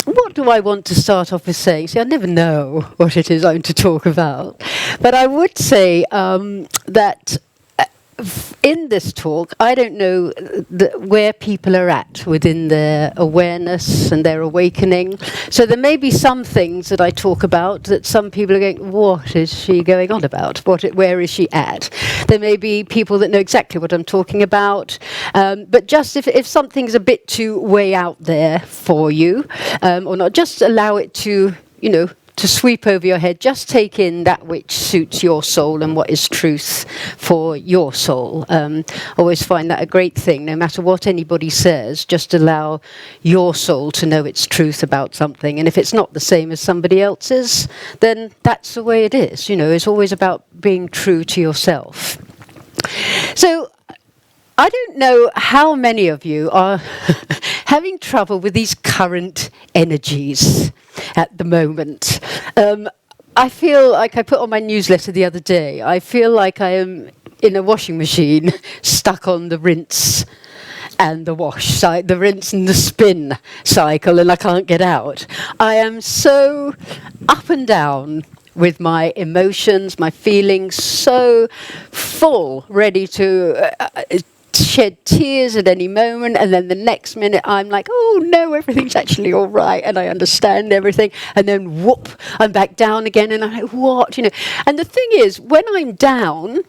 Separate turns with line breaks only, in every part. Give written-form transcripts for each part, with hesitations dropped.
What do I want to start off with saying? See, I never know what it is I'm to talk about. But I would say that in this talk, I don't know where people are at within their awareness and their awakening. So there may be some things that I talk about that some people are going, what is she going on about? Where is she at? There may be people that know exactly what I'm talking about. But just if something's a bit too way out there for you, or not, just allow it to, to sweep over your head. Just take in that which suits your soul and what is truth for your soul. Always find that a great thing. No matter what anybody says, just allow your soul to know its truth about something. And if it's not the same as somebody else's, then that's the way it is. It's always about being true to yourself. So I don't know how many of you are having trouble with these current energies at the moment. I feel like I put on my newsletter the other day, I feel like I am in a washing machine stuck on the rinse and the wash, the rinse and the spin cycle, and I can't get out. I am so up and down with my emotions, my feelings, so full, ready to shed tears at any moment, and then the next minute I'm like, oh no, everything's actually all right and I understand everything, and then whoop, I'm back down again, and I'm like, what, and the thing is, when I'm down,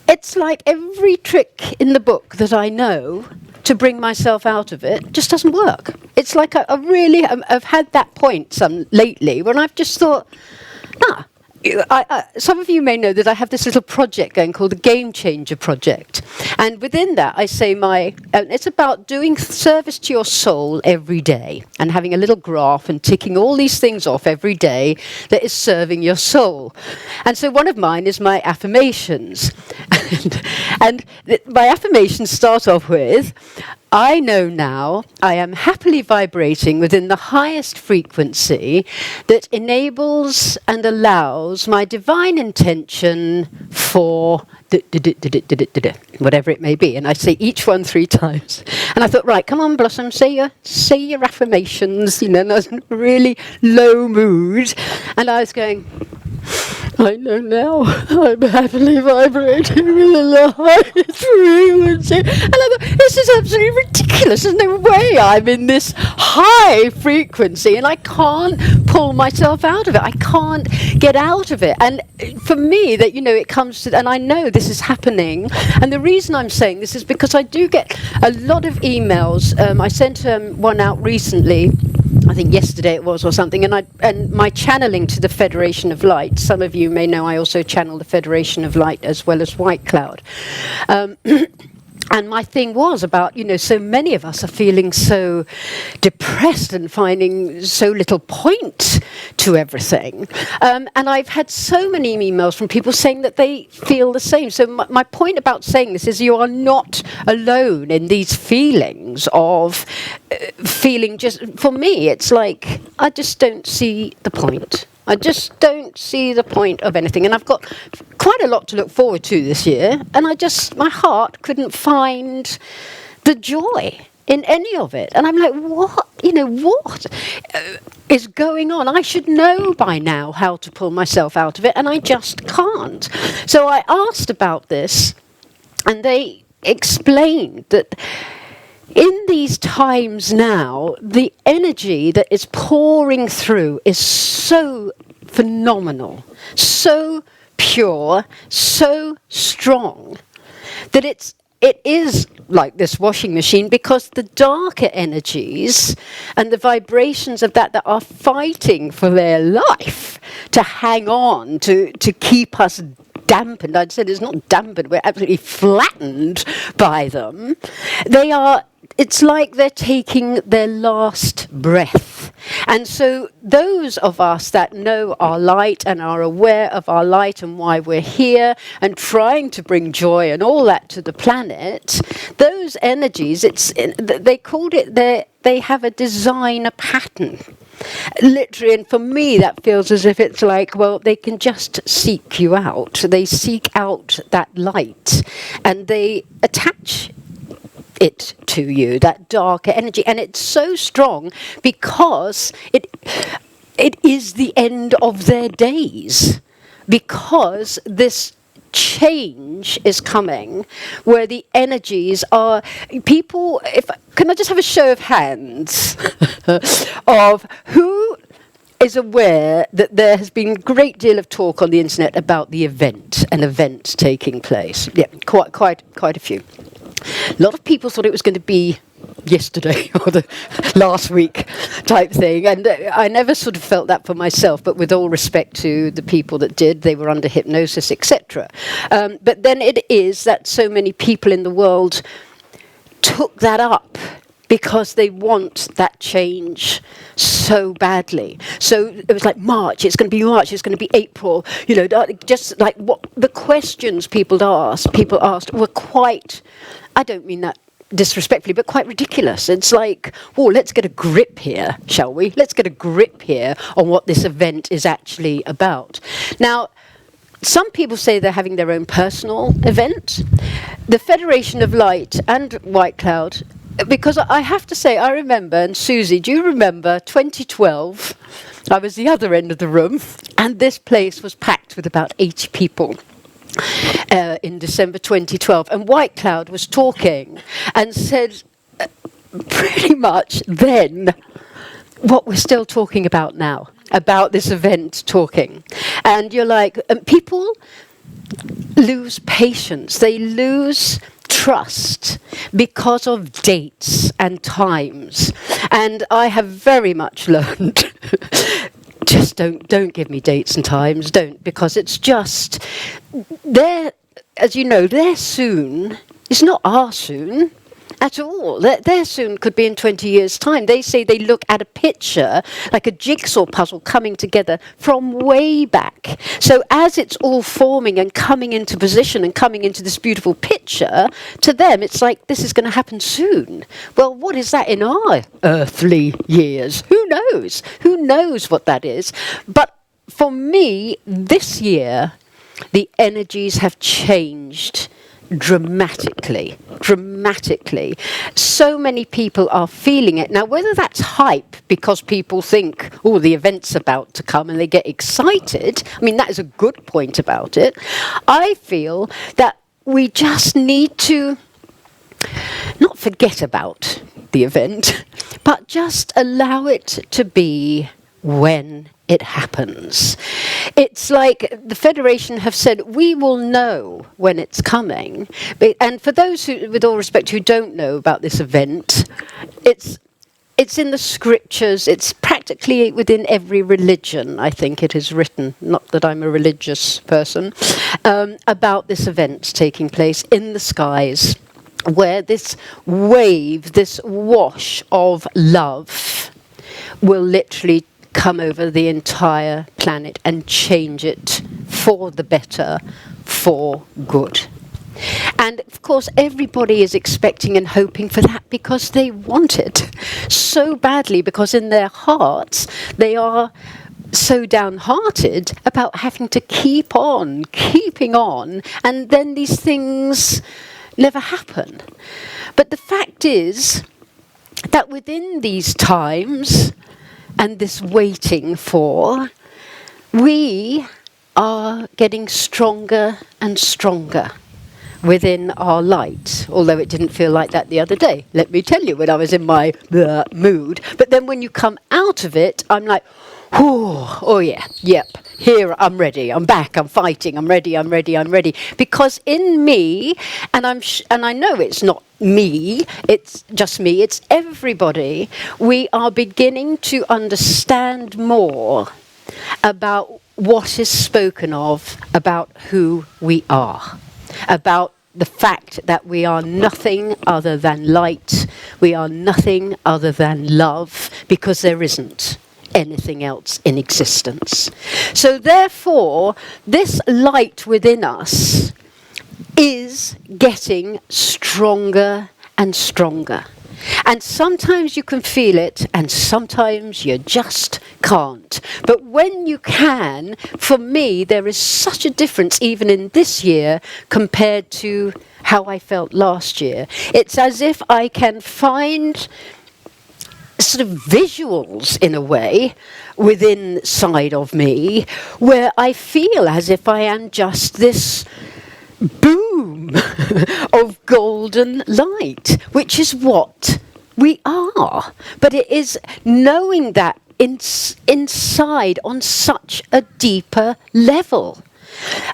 it's like every trick in the book that I know to bring myself out of it just doesn't work. It's like I've had that point lately when I've just thought, some of you may know that I have this little project going called the Game Changer Project. And within that, I say it's about doing service to your soul every day and having a little graph and ticking all these things off every day that is serving your soul. And so one of mine is my affirmations. and my affirmations start off with, I know now I am happily vibrating within the highest frequency that enables and allows my divine intention for whatever it may be. And I say each one 3 times. And I thought, right, come on, Blossom, say your affirmations, and I was in a really low mood. And I was going, I know now I'm happily vibrating within the highest frequency. And I thought, this is absolutely ridiculous. There's no way I'm in this high frequency and I can't pull myself out of it. I can't get out of it. And for me, that, it comes to, and I know this is happening. And the reason I'm saying this is because I do get a lot of emails. I sent one out recently, I think yesterday it was or something, and my channeling to the Federation of Light. Some of you may know I also channel the Federation of Light as well as White Cloud. And my thing was about, so many of us are feeling so depressed and finding so little point to everything. And I've had so many emails from people saying that they feel the same. So my point about saying this is you are not alone in these feelings of feeling just, for me, it's like, I just don't see the point. I just don't see the point of anything. And I've got quite a lot to look forward to this year. And my heart couldn't find the joy in any of it. And I'm like, what is going on? I should know by now how to pull myself out of it. And I just can't. So I asked about this. And they explained that in these times now, the energy that is pouring through is so phenomenal, so pure, so strong, that it is like this washing machine, because the darker energies and the vibrations of that are fighting for their life to hang on, to keep us dampened. I'd said it's not dampened, we're absolutely flattened by them. It's like they're taking their last breath. And so those of us that know our light and are aware of our light and why we're here and trying to bring joy and all that to the planet, those energies, they called it, they have a design, a pattern. Literally, and for me that feels as if it's like, well, they can just seek you out. They seek out that light and they attach it to you, that darker energy. And it's so strong because it is the end of their days, because this change is coming where the energies are people. Can I just have a show of hands of who is aware that there has been a great deal of talk on the internet about an event taking place? Yeah, quite a few. A lot of people thought it was going to be yesterday or the last week type thing, and I never sort of felt that for myself, but with all respect to the people that did, they were under hypnosis, etc. But then it is that so many people in the world took that up because they want that change so badly. So it was like March, it's going to be March, it's going to be April, just like what the questions people asked were quite, I don't mean that disrespectfully, but quite ridiculous. It's like, let's get a grip here, shall we? Let's get a grip here on what this event is actually about. Now, some people say they're having their own personal event. The Federation of Light and White Cloud, because I have to say, I remember, and Susie, do you remember 2012? I was the other end of the room, and this place was packed with about 80 people. In December 2012, and White Cloud was talking and said pretty much then what we're still talking about now, about this event talking. And you're like, people lose patience, they lose trust because of dates and times. And I have very much learned just don't give me dates and times, because it's just, they're, as you know, their soon is not our soon at all. Their soon could be in 20 years' time. They say they look at a picture, like a jigsaw puzzle coming together from way back. So as it's all forming and coming into position and coming into this beautiful picture, to them it's like, this is going to happen soon. Well, what is that in our earthly years? Who knows? Who knows what that is? But for me, this year, the energies have changed dramatically. So many people are feeling it. Now, whether that's hype because people think, the event's about to come and they get excited, I mean, that is a good point about it. I feel that we just need to not forget about the event, but just allow it to be when it happens. It's like the Federation have said, we will know when it's coming. And for those who, with all respect, who don't know about this event, it's in the scriptures, it's practically within every religion, I think it is written, not that I'm a religious person, about this event taking place in the skies, where this wave, this wash of love will literally come over the entire planet and change it for the better, for good. And of course, everybody is expecting and hoping for that because they want it so badly, because in their hearts, they are so downhearted about having to keep on, keeping on, and then these things never happen. But the fact is that within these times, and this waiting for, we are getting stronger and stronger within our light, although it didn't feel like that the other day, let me tell you, when I was in my mood. But then when you come out of it, I'm like, oh yeah, yep, here, I'm ready, I'm back, I'm fighting, I'm ready. Because in me, and I know it's not me, it's just me, it's everybody, we are beginning to understand more about what is spoken of about who we are, about the fact that we are nothing other than light, we are nothing other than love, because there isn't anything else in existence. So therefore, this light within us is getting stronger and stronger. And sometimes you can feel it, and sometimes you just can't. But when you can, for me, there is such a difference even in this year compared to how I felt last year. It's as if I can find sort of visuals, in a way, within side of me, where I feel as if I am just this boom of golden light, which is what we are. But it is knowing that inside on such a deeper level.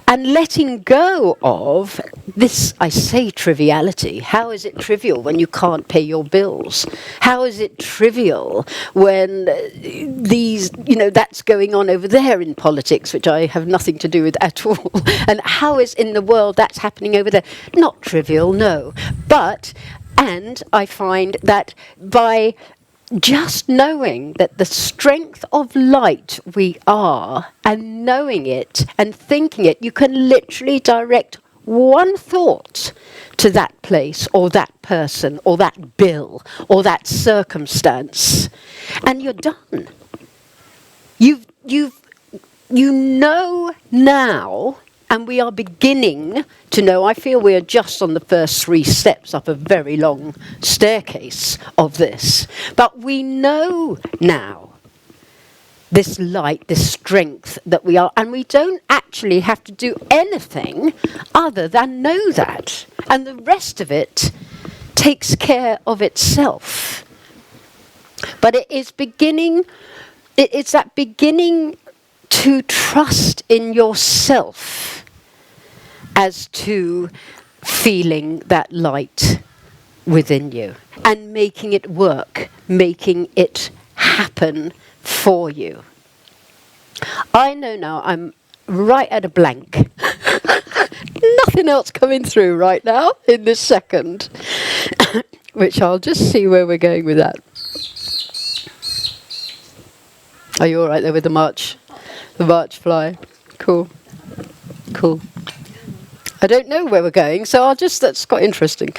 And letting go of this, I say triviality. How is it trivial when you can't pay your bills? How is it trivial when that's going on over there in politics, which I have nothing to do with at all? And how is in the world that's happening over there? Not trivial, no. And I find that by just knowing that the strength of light we are, and knowing it and thinking it, you can literally direct one thought to that place or that person or that bill or that circumstance, and you're done. You know now. And we are beginning to know, I feel we are just on the first 3 steps up a very long staircase of this. But we know now this light, this strength that we are. And we don't actually have to do anything other than know that. And the rest of it takes care of itself. But it is beginning, it's that beginning to trust in yourself as to feeling that light within you and making it work, making it happen for you. I know now I'm right at a blank. Nothing else coming through right now in this second, which I'll just see where we're going with that. Are you all right there with the march fly? Cool. I don't know where we're going, so that's quite interesting.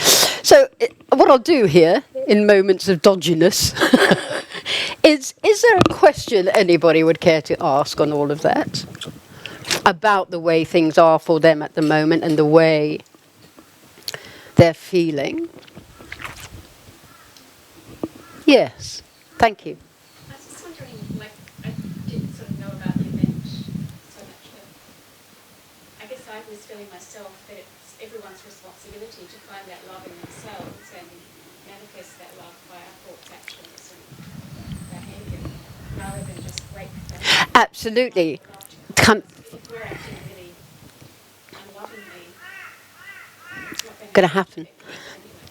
So what I'll do here, in moments of dodginess, is there a question anybody would care to ask on all of that? About the way things are for them at the moment and the way they're feeling? Yes, thank you.
I was just wondering, I didn't sort of know about the event so much, but I guess I was feeling myself that it's everyone's responsibility to find that love in themselves and manifest that love by our thoughts, actions and behaviour, rather than just wait for that.
Absolutely.
If we're acting really unlovingly, it's not
going to happen.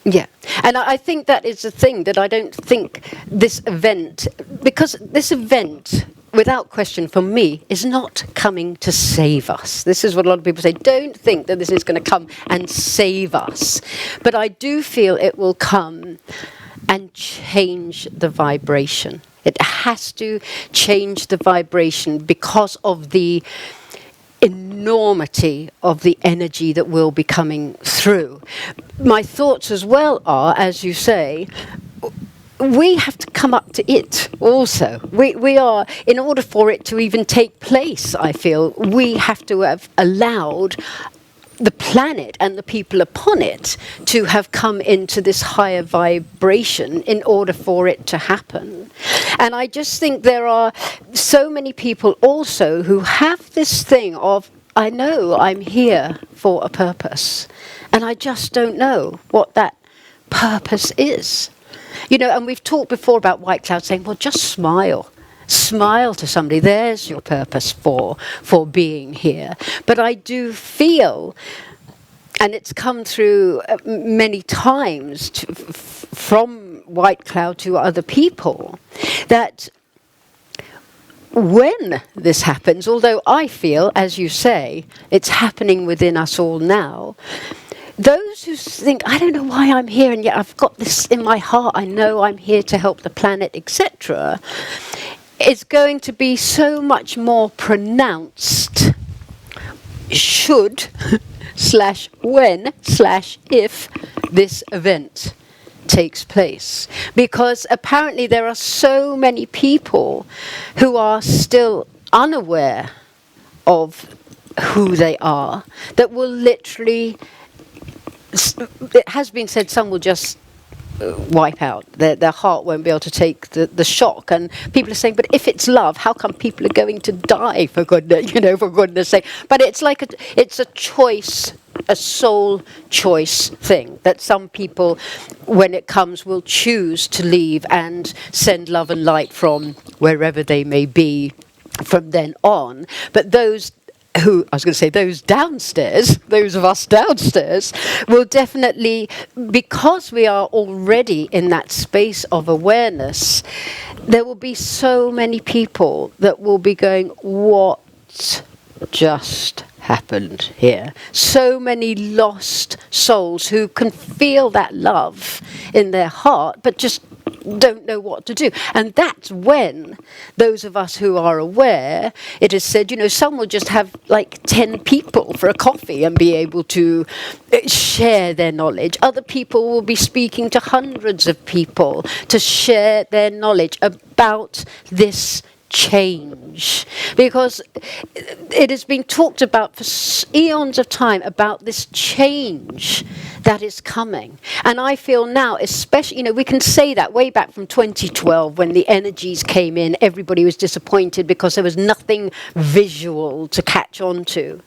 Yeah, and I think that is the thing that I don't think this event, because this event, without question for me, is not coming to save us. This is what a lot of people say. Don't think that this is going to come and save us. But I do feel it will come and change the vibration. It has to change the vibration because of the enormity of the energy that will be coming through. My thoughts as well are, as you say, we have to come up to it also. We are, in order for it to even take place, I feel, we have to have allowed the planet and the people upon it to have come into this higher vibration in order for it to happen. And I just think there are so many people also who have this thing of, I know I'm here for a purpose, and I just don't know what that purpose is. You know, and we've talked before about White Cloud saying, well, just smile. Smile to somebody. There's your purpose for being here. But I do feel, and it's come through many times from White Cloud to other people, that when this happens, although I feel, as you say, it's happening within us all now, those who think, I don't know why I'm here, and yet I've got this in my heart, I know I'm here to help the planet, etc., it's going to be so much more pronounced should / when / if this event takes place. Because apparently there are so many people who are still unaware of who they are, that will literally, it has been said, some will just wipe out. Their heart won't be able to take the shock. And people are saying, but if it's love, how come people are going to die, for goodness, for goodness sake? But it's like it's a choice, a soul choice thing, that some people, when it comes, will choose to leave and send love and light from wherever they may be from then on. But those downstairs, those of us downstairs, will definitely, because we are already in that space of awareness, there will be so many people that will be going, what just happened here? So many lost souls who can feel that love in their heart, but just don't know what to do. And that's when those of us who are aware, it is said, some will just have like 10 people for a coffee and be able to share their knowledge. Other people will be speaking to hundreds of people to share their knowledge about this change, because it has been talked about for eons of time about this change that is coming. And I feel now, especially, we can say that way back from 2012 when the energies came in, everybody was disappointed because there was nothing visual to catch on to.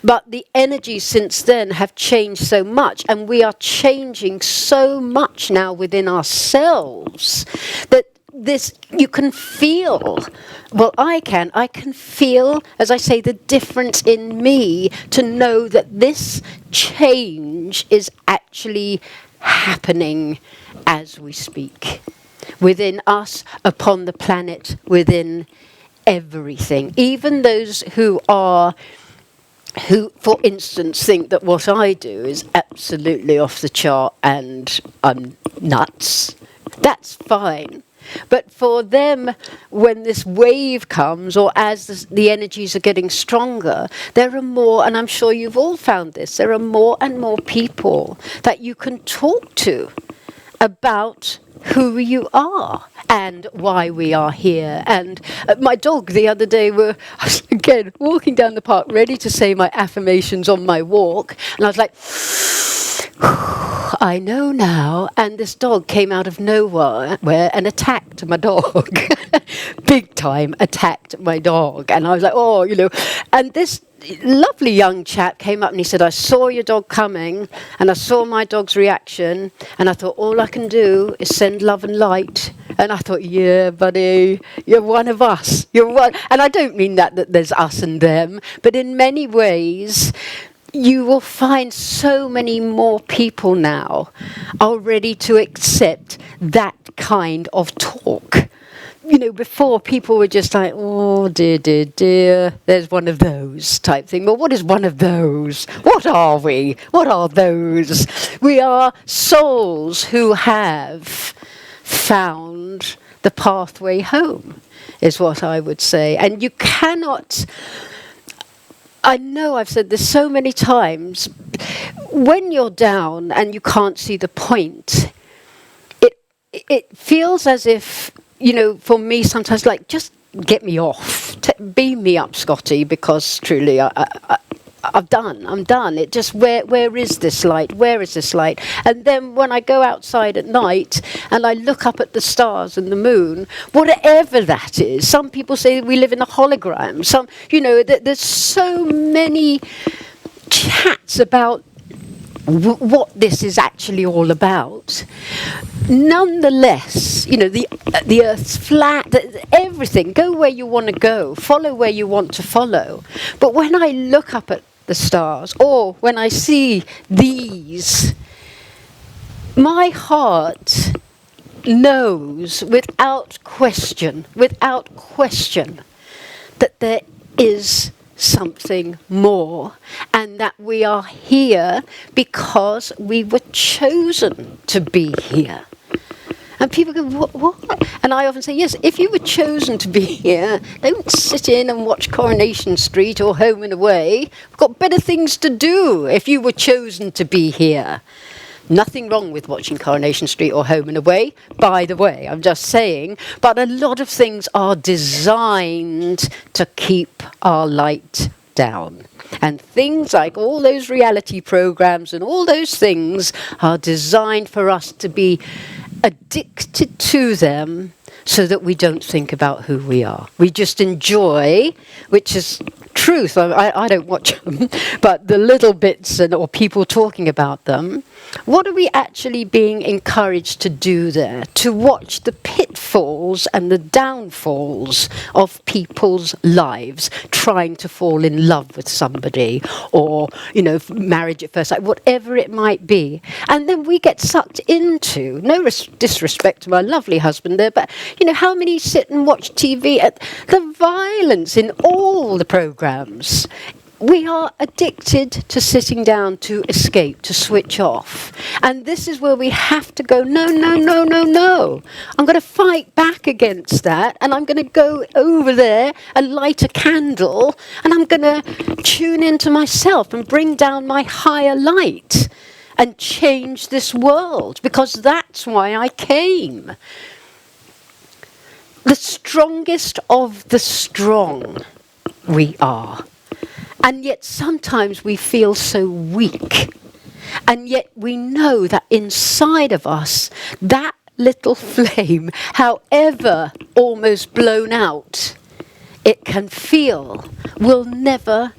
But the energies since then have changed so much, and we are changing so much now within ourselves that this, you can feel, well, I can feel, as I say, the difference in me to know that this change is actually happening as we speak. Within us, upon the planet, within everything. Even those who, for instance, think that what I do is absolutely off the chart and I'm nuts. That's fine. But for them, when this wave comes, or as the energies are getting stronger, there are more, and I'm sure you've all found this, there are more and more people that you can talk to about who you are and why we are here. And my dog the other day, I was again walking down the park, ready to say my affirmations on my walk, and I was like, I know now. And this dog came out of nowhere and attacked my dog. Big time attacked my dog. And I was like, and this lovely young chap came up and he said, I saw your dog coming and I saw my dog's reaction, and I thought, all I can do is send love and light. And I thought, yeah, buddy, you're one of us. You're one. And I don't mean that there's us and them, but in many ways, you will find so many more people now are ready to accept that kind of talk. Before people were just like, oh, dear, dear, dear, there's one of those type thing. Well, what is one of those? What are we? What are those? We are souls who have found the pathway home, is what I would say. And you cannot... I know I've said this so many times, when you're down and you can't see the point, it feels as if, for me sometimes, like, just get me off, beam me up, Scotty, because truly I'm done. It just, where is this light? Where is this light? And then when I go outside at night and I look up at the stars and the moon, whatever that is, some people say we live in a hologram. There's so many chats about what this is actually all about. Nonetheless, the Earth's flat, everything, go where you want to go, follow where you want to follow. But when I look up at the stars, or when I see these, my heart knows without question, that there is something more, and that we are here because we were chosen to be here. And people go, what? And I often say, yes, if you were chosen to be here, don't sit in and watch Coronation Street or Home and Away. We've got better things to do if you were chosen to be here. Nothing wrong with watching Coronation Street or Home and Away, by the way, I'm just saying. But a lot of things are designed to keep our light down. And things like all those reality programs and all those things are designed for us to be addicted to them so that we don't think about who we are. We just enjoy, which is truth. I don't watch them, but the little bits or people talking about them. What are we actually being encouraged to do there? To watch the pitfalls and the downfalls of people's lives, trying to fall in love with somebody, or, marriage at first sight, whatever it might be. And then we get sucked into, no disrespect to my lovely husband there, but, how many sit and watch TV at the violence in all the programs? We are addicted to sitting down to escape, to switch off. And this is where we have to go, no, no, no, no, no. I'm going to fight back against that, and I'm going to go over there and light a candle, and I'm going to tune into myself and bring down my higher light and change this world, because that's why I came. The strongest of the strong we are. And yet sometimes we feel so weak. And yet we know that inside of us, that little flame, however almost blown out it can feel, will never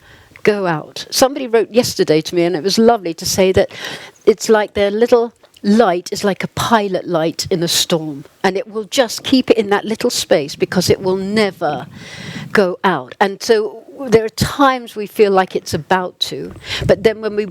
go out. Somebody wrote yesterday to me, and it was lovely to say that it's like their little light is like a pilot light in a storm, and it will just keep it in that little space because it will never go out. And so there are times we feel like it's about to, but then when we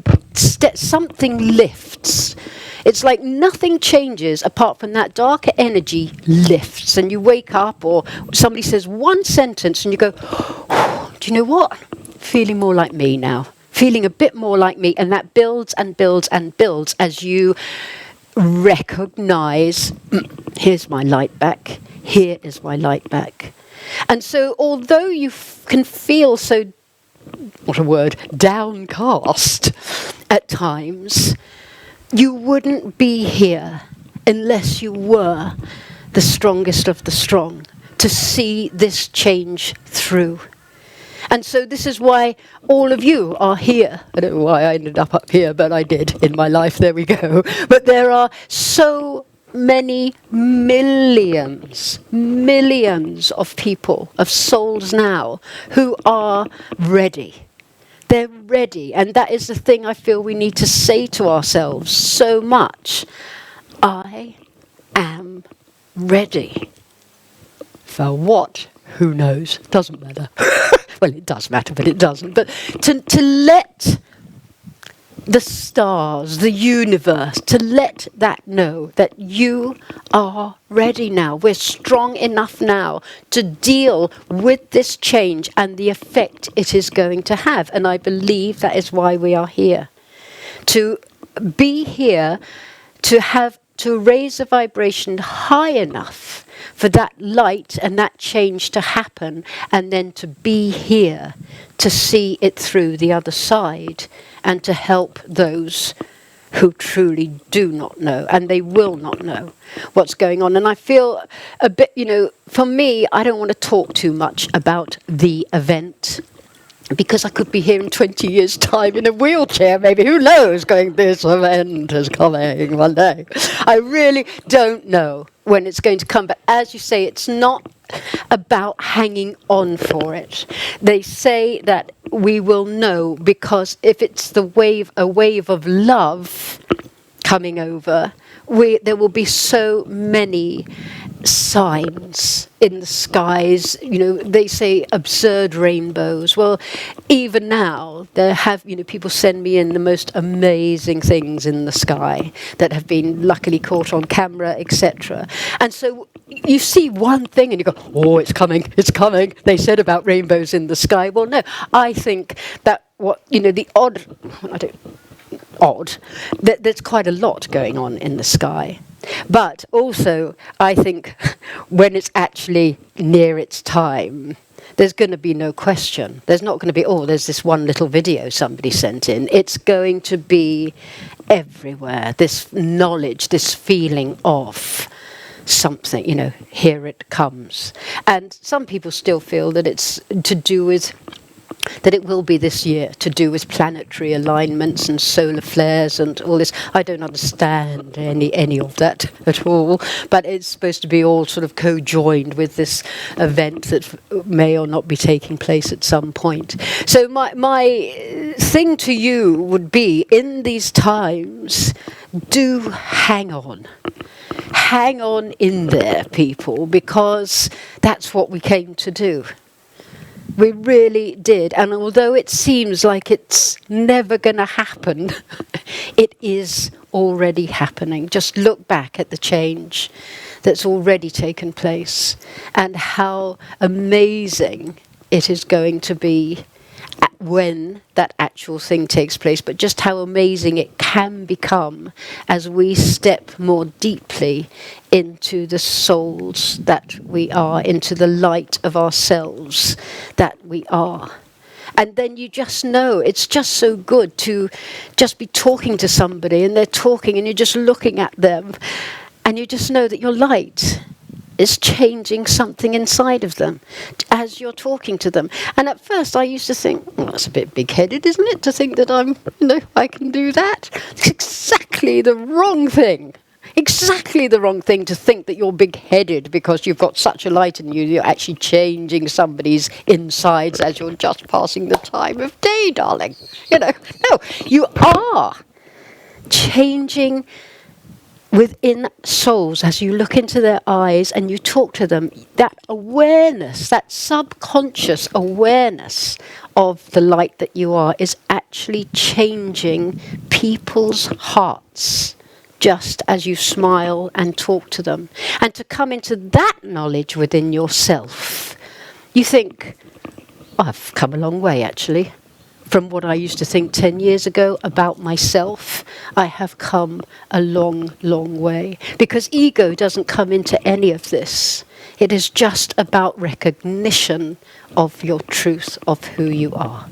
something lifts, it's like nothing changes apart from that darker energy lifts, and you wake up, or somebody says one sentence and you go, oh, do you know what? Feeling more like me now. Feeling a bit more like me, and that builds and builds and builds as you recognize, here's my light back, here is my light back. And so although you can feel so, what a word, downcast at times, you wouldn't be here unless you were the strongest of the strong to see this change through. And so this is why all of you are here. I don't know why I ended up here, but I did in my life. There we go. But there are so many millions of people, of souls now, who are ready. They're ready. And that is the thing I feel we need to say to ourselves so much. I am ready. For what? Who knows? Doesn't matter. Well, it does matter, but it doesn't. But to let the stars, the universe, to let that know that you are ready now. We're strong enough now to deal with this change and the effect it is going to have. And I believe that is why we are here. To be here, to raise a vibration high enough for that light and that change to happen, and then to be here to see it through the other side and to help those who truly do not know, and they will not know what's going on. And I feel a bit, for me, I don't want to talk too much about the event, because I could be here in 20 years' time in a wheelchair, maybe. Who knows, going, this event is coming one day. I really don't know when it's going to come. But as you say, it's not about hanging on for it. They say that we will know because if it's a wave of love coming over, there will be so many signs in the skies. They say absurd rainbows. Well, even now there have people send me in the most amazing things in the sky that have been luckily caught on camera, etc. And so you see one thing and you go, oh, it's coming. They said about rainbows in the sky. Well, no, I think that the odd, there's quite a lot going on in the sky. But also, I think when it's actually near its time, there's going to be no question. There's not going to be, oh, there's this one little video somebody sent in. It's going to be everywhere. This knowledge, this feeling of something, here it comes. And some people still feel that it's to do with, that it will be this year, to do with planetary alignments and solar flares and all this. I don't understand any of that at all, but it's supposed to be all sort of co-joined with this event that may or not be taking place at some point. So my thing to you would be, in these times, do hang on. Hang on in there, people, because that's what we came to do. We really did. And although it seems like it's never going to happen, it is already happening. Just look back at the change that's already taken place and how amazing it is going to be when that actual thing takes place, but just how amazing it can become as we step more deeply into the souls that we are, into the light of ourselves that we are. And then you just know, it's just so good to just be talking to somebody and they're talking and you're just looking at them and you just know that your light is changing something inside of them as you're talking to them. And at first I used to think, well, that's a bit big-headed, isn't it, to think that I can do that? It's exactly the wrong thing. Exactly the wrong thing to think that you're big-headed because you've got such a light in you. You're actually changing somebody's insides as you're just passing the time of day, darling. No, you are changing within souls as you look into their eyes and you talk to them. That awareness, that subconscious awareness of the light that you are is actually changing people's hearts just as you smile and talk to them. And to come into that knowledge within yourself, you think, I've come a long way actually. From what I used to think 10 years ago about myself, I have come a long, long way. Because ego doesn't come into any of this. It is just about recognition of your truth, of who you are.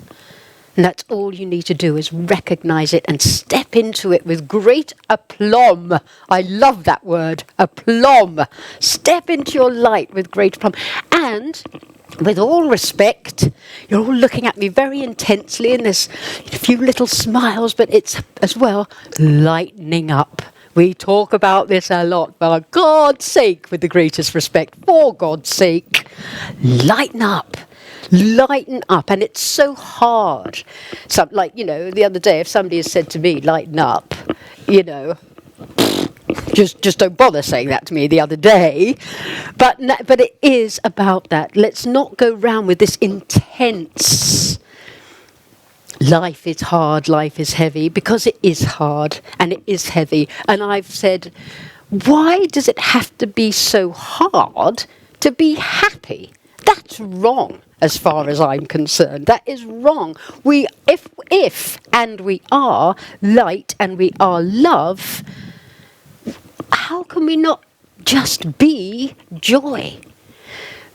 And that's all you need to do, is recognize it and step into it with great aplomb. I love that word, aplomb. Step into your light with great aplomb. And with all respect, you're all looking at me very intensely, and there's a few little smiles, but it's as well lightening up. We talk about this a lot, but for God's sake, with the greatest respect, for God's sake, lighten up. Lighten up. And it's so hard. So, the other day, if somebody has said to me, lighten up, just don't bother saying that to me the other day. But it is about that. Let's not go round with this intense, life is hard, life is heavy, because it is hard and it is heavy. And I've said, why does it have to be so hard to be happy? That's wrong. As far as I'm concerned, that is wrong. If and we are light and we are love, how can we not just be joy?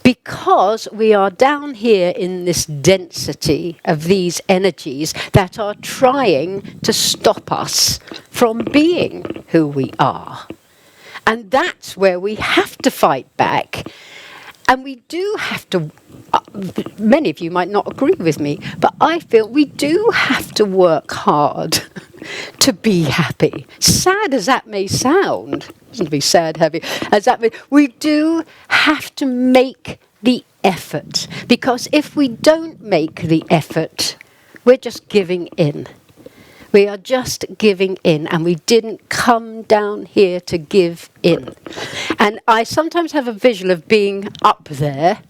Because we are down here in this density of these energies that are trying to stop us from being who we are. And that's where we have to fight back. And we do have to, many of you might not agree with me, but I feel we do have to work hard to be happy. Sad as that may sound, doesn't be sad, heavy, as that may, we do have to make the effort. Because if we don't make the effort, we're just giving in. We are just giving in, and we didn't come down here to give in. And I sometimes have a visual of being up there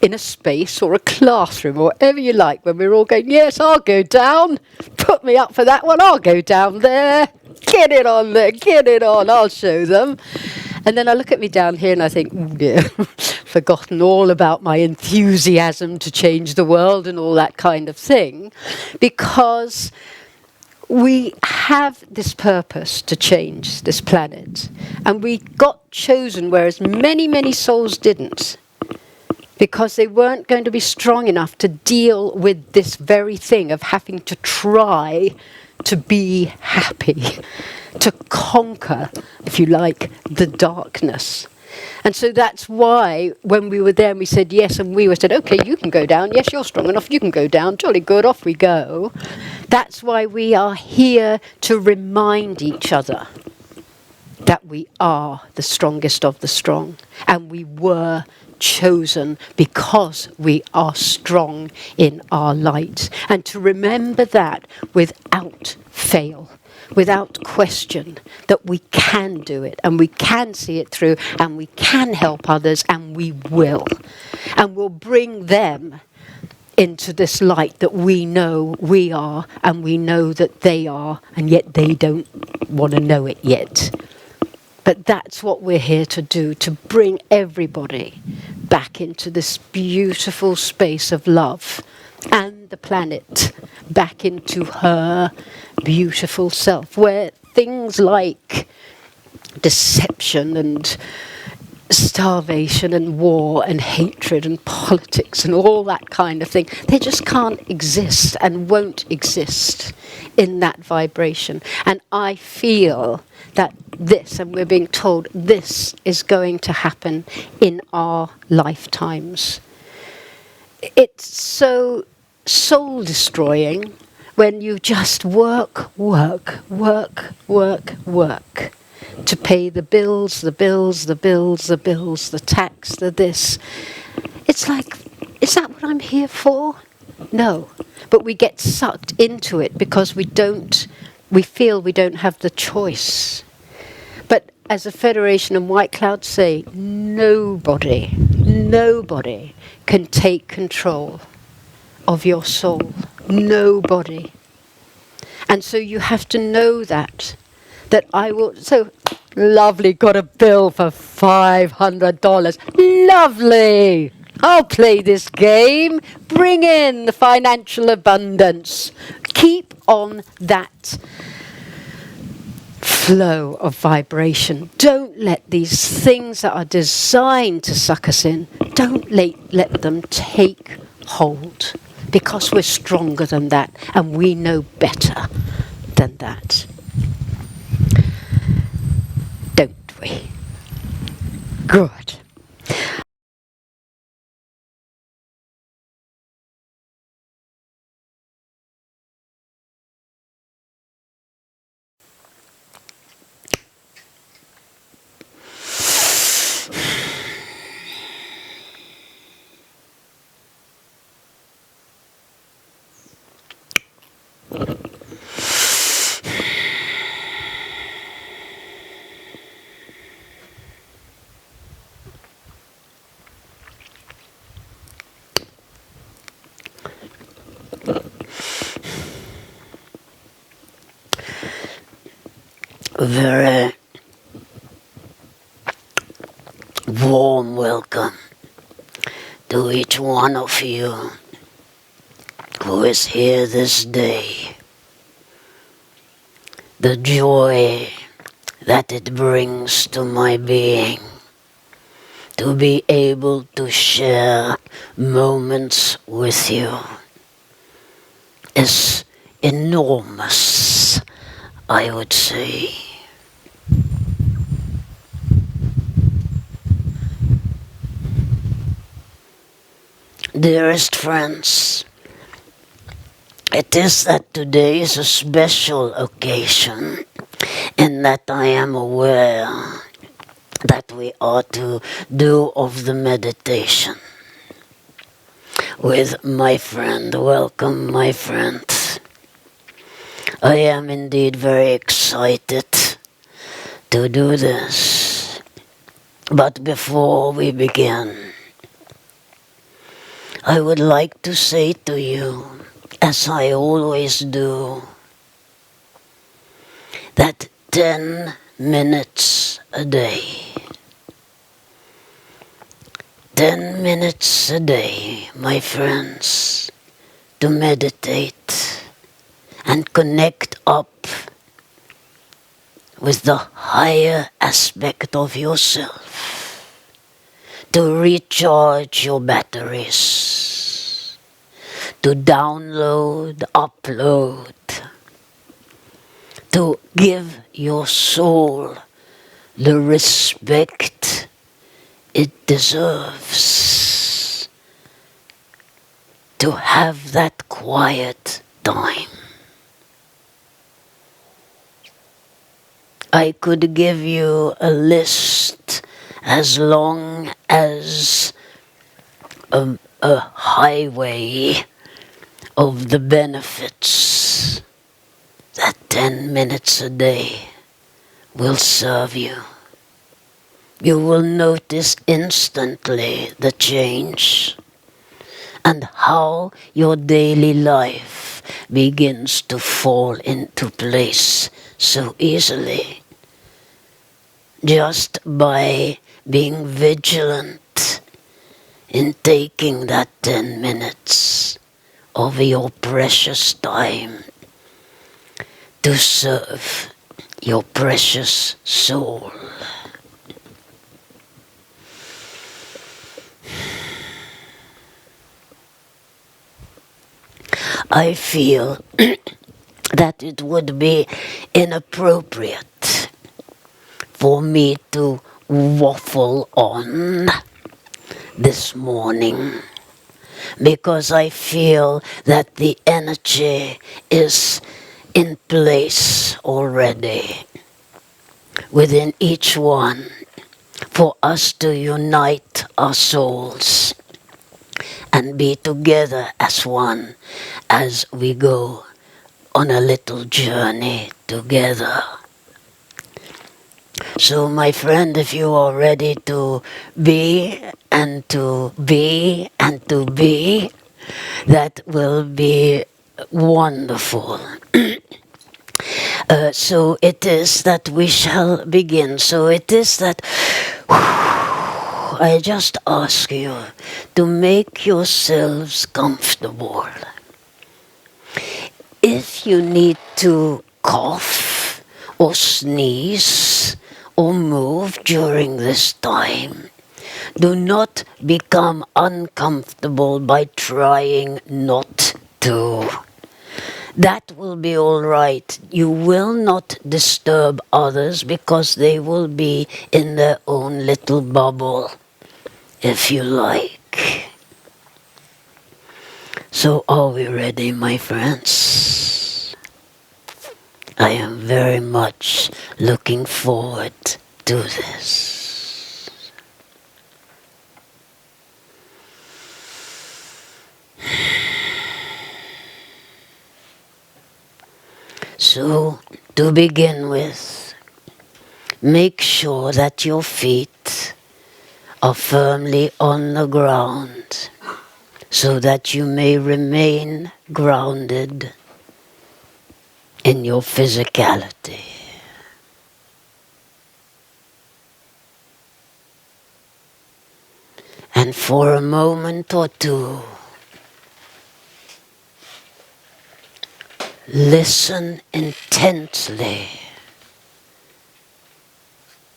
in a space or a classroom or whatever you like, when we're all going, yes, I'll go down. Put me up for that one. I'll go down there. Get it on there. Get it on. I'll show them. And then I look at me down here and I think, oh dear, forgotten all about my enthusiasm to change the world and all that kind of thing. Because we have this purpose to change this planet. And we got chosen, whereas many, many souls didn't. because they weren't going to be strong enough to deal with this very thing of having to try to be happy, to conquer, if you like, the darkness. And so that's why when we were there and we said yes, and we were said, okay, you can go down. Yes, you're strong enough. You can go down. Jolly good. Off we go. That's why we are here to remind each other that we are the strongest of the strong. And we were chosen because we are strong in our light. And to remember that without fail, without question, that we can do it and we can see it through and we can help others, and we will. And we'll bring them into this light that we know we are and we know that they are, and yet they don't want to know it yet. But that's what we're here to do, to bring everybody back into this beautiful space of love, and the planet back into her beautiful self, where things like deception and starvation and war and hatred and politics and all that kind of thing, they just can't exist and won't exist in that vibration. And I feel that this, and we're being told this is going to happen in our lifetimes. It's so soul destroying when you just work to pay the bills, the tax, the this. It's like, is that what I'm here for? No. But we get sucked into it because we feel we don't have the choice. But as the Federation and White Cloud say, nobody can take control of your soul. Nobody. And so you have to know that I will. So lovely, got a bill for $500. Lovely. I'll play this game. Bring in the financial abundance. Keep on that flow of vibration. Don't let these things that are designed to suck us in, don't let them take hold, because we're stronger than that and we know better than that. Don't we? Good. Very warm welcome to each one of you who is here this day. The joy that it brings to my being to be able to share moments with you is enormous, I would say. Dearest friends, it is that today is a special occasion, in that I am aware that we are to do of the meditation with my friend. Welcome, my friend. I am indeed very excited to do this. But before we begin, I would like to say to you, as I always do, that 10 minutes a day, 10 minutes a day, my friends, to meditate and connect up with the higher aspect of yourself, to recharge your batteries, to download, upload, to give your soul the respect it deserves, to have that quiet time. I could give you a list as long as a highway of the benefits that 10 minutes a day will serve you. You will notice instantly the change and how your daily life begins to fall into place so easily, just by being vigilant in taking that 10 minutes of your precious time to serve your precious soul. I feel that it would be inappropriate for me to waffle on this morning, because I feel that the energy is in place already within each one for us to unite our souls and be together as one as we go on a little journey together. So my friend, if you are ready to be and to be and to be, that will be wonderful. So it is that we shall begin. So it is that I just ask you to make yourselves comfortable. If you need to cough or sneeze or move during this time, do not become uncomfortable by trying not to. That will be all right. You will not disturb others because they will be in their own little bubble, if you like. So are we ready, my friends? I am very much looking forward to this. So, to begin with, make sure that your feet are firmly on the ground so that you may remain grounded in your physicality. And for a moment or two, listen intently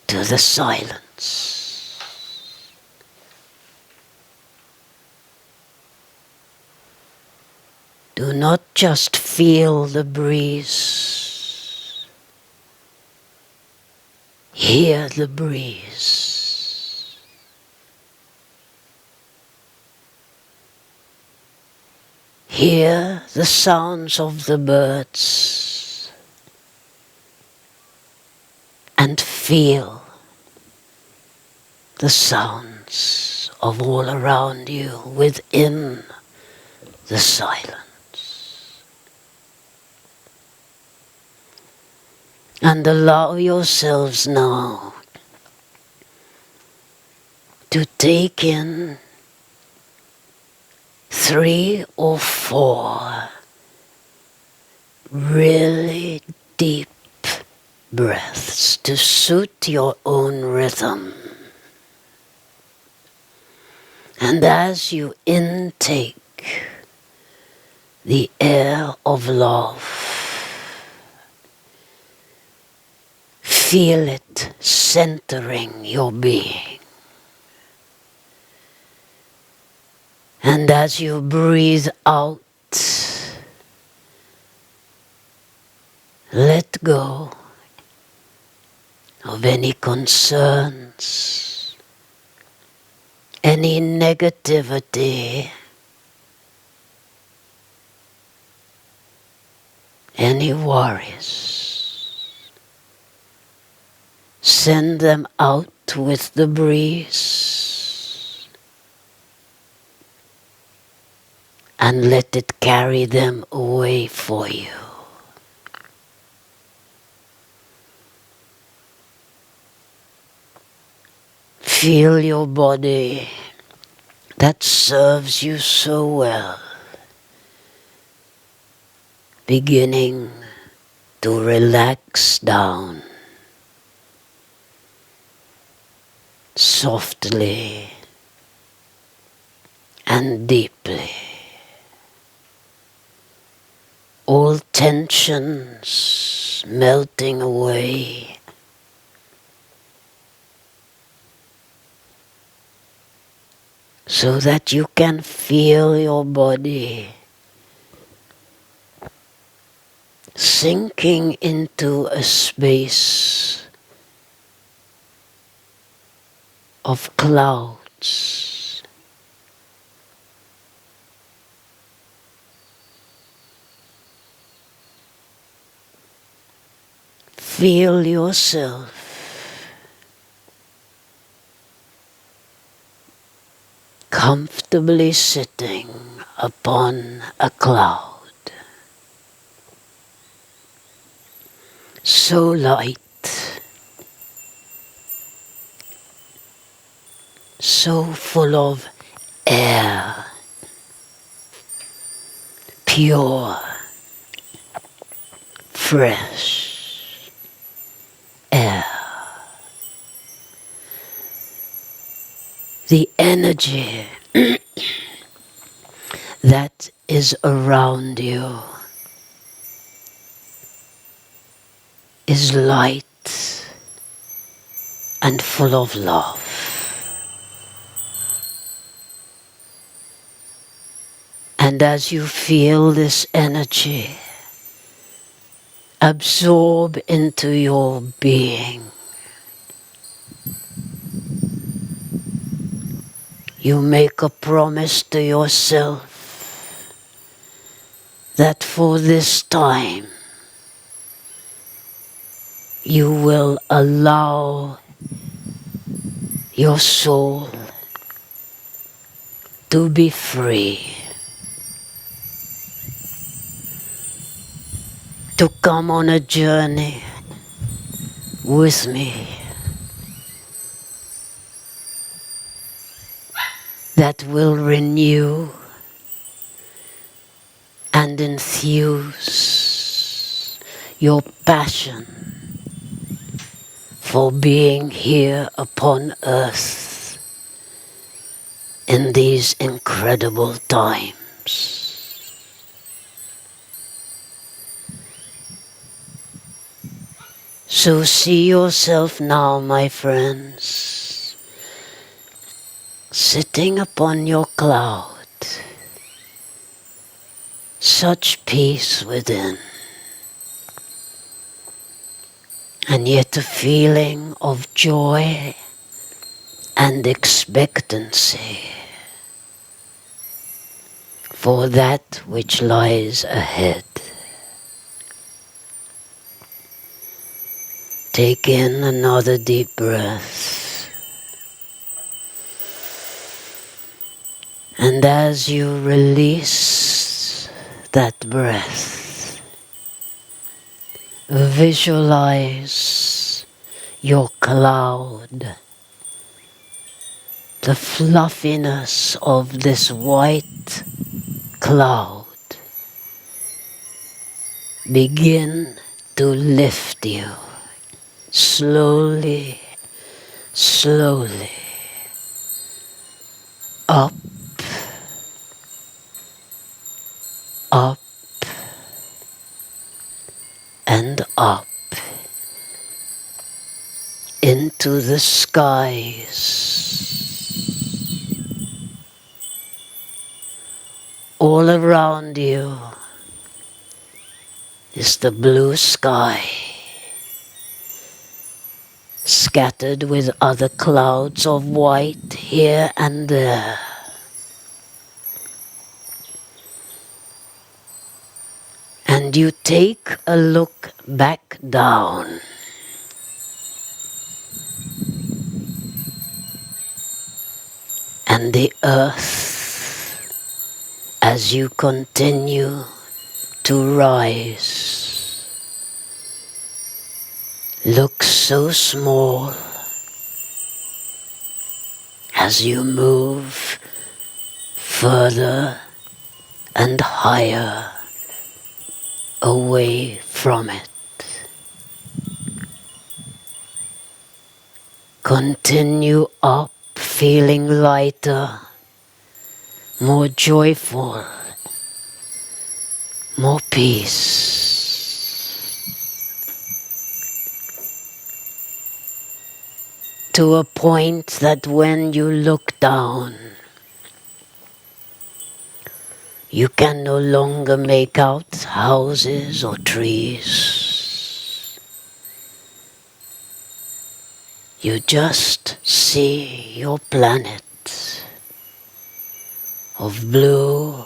to the silence. Do not just feel the breeze. Hear the breeze. Hear the sounds of the birds and feel the sounds of all around you within the silence. And allow yourselves now to take in 3 or 4 really deep breaths to suit your own rhythm. And as you intake the air of love, feel it centering your being. And as you breathe out, let go of any concerns, any negativity, any worries. Send them out with the breeze and let it carry them away for you. Feel your body that serves you so well beginning to relax down softly and deeply. All tensions melting away. So that you can feel your body sinking into a space of clouds. Feel yourself comfortably sitting upon a cloud. So light, so full of air, pure, fresh air. The energy that is around you is light and full of love. And as you feel this energy absorb into your being, you make a promise to yourself that for this time you will allow your soul to be free, to come on a journey with me that will renew and enthuse your passion for being here upon earth in these incredible times. So see yourself now, my friends, sitting upon your cloud, such peace within, and yet a feeling of joy and expectancy for that which lies ahead. Take in another deep breath. And as you release that breath, visualize your cloud, the fluffiness of this white cloud begin to lift you slowly, slowly up, up and up into the skies. All around you is the blue sky, scattered with other clouds of white here and there. And you take a look back down. And the earth, as you continue to rise, looks so small as you move further and higher away from it. Continue up, feeling lighter, more joyful, more peace. To a point that when you look down, you can no longer make out houses or trees. You just see your planet of blue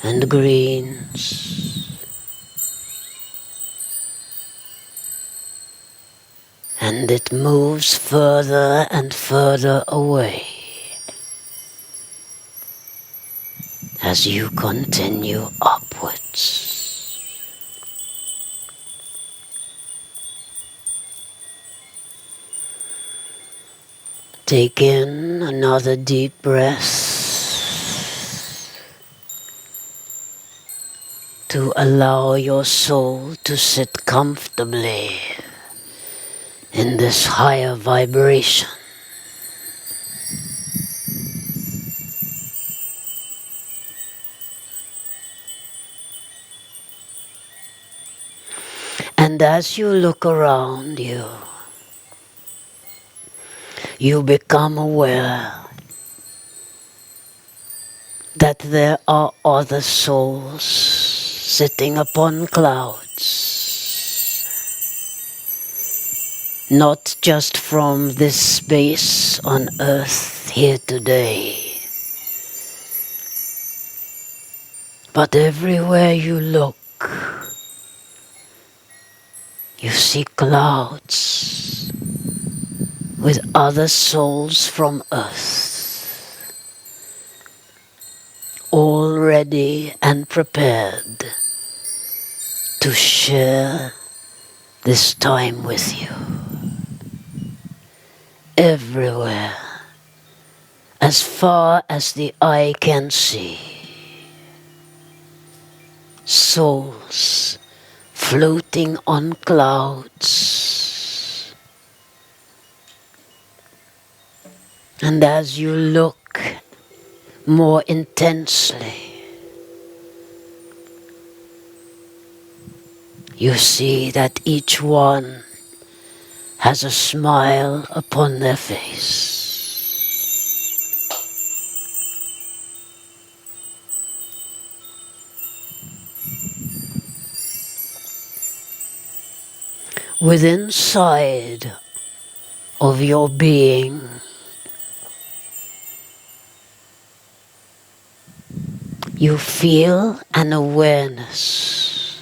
and greens. And it moves further and further away as you continue upwards. Take in another deep breath to allow your soul to sit comfortably in this higher vibration. And as you look around you, you become aware that there are other souls sitting upon clouds, not just from this space on earth here today, but everywhere you look, you see clouds with other souls from earth, all ready and prepared to share this time with you. Everywhere, as far as the eye can see, souls floating on clouds. And as you look more intensely, you see that each one has a smile upon their face. Within inside of your being, you feel an awareness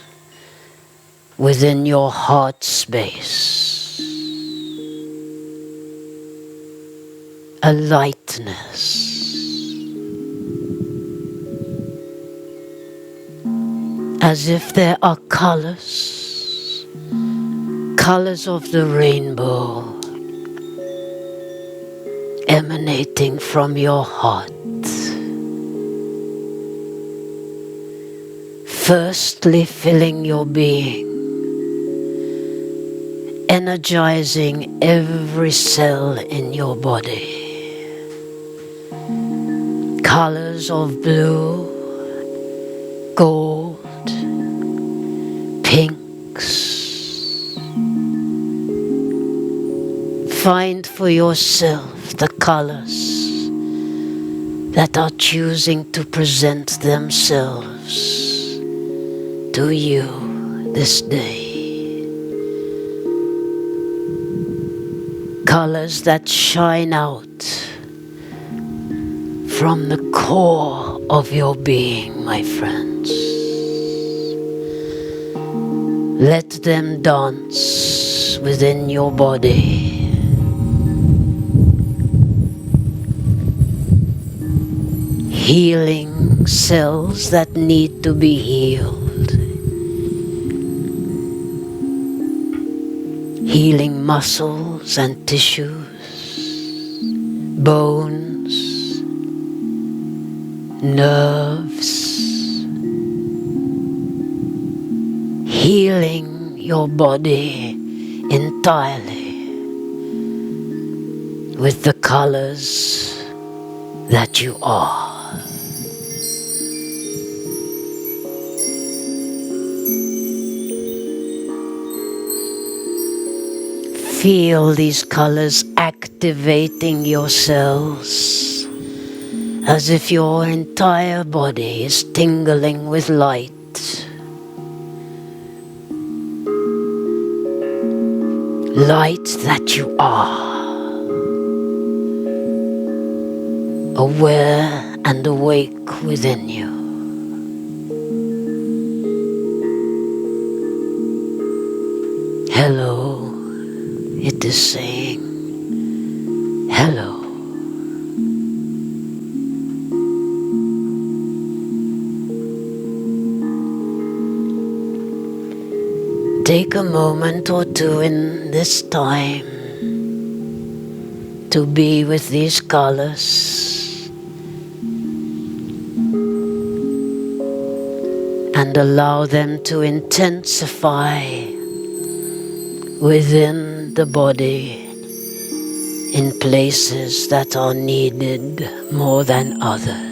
within your heart space, a lightness, as if there are colors of the rainbow emanating from your heart. Firstly filling your being, energizing every cell in your body. Colors of blue, gold, pinks. Find for yourself the colors that are choosing to present themselves to you this day. Colors that shine out from the core of your being, my friends. Let them dance within your body. Healing cells that need to be healed. Healing muscles and tissues, bones, nerves. Healing your body entirely with the colors that you are. Feel these colors activating your cells as if your entire body is tingling with light. Light that you are, aware and awake within you. Hello, it is saying, hello. Take a moment or two in this time to be with these colors and allow them to intensify within the body in places that are needed more than others.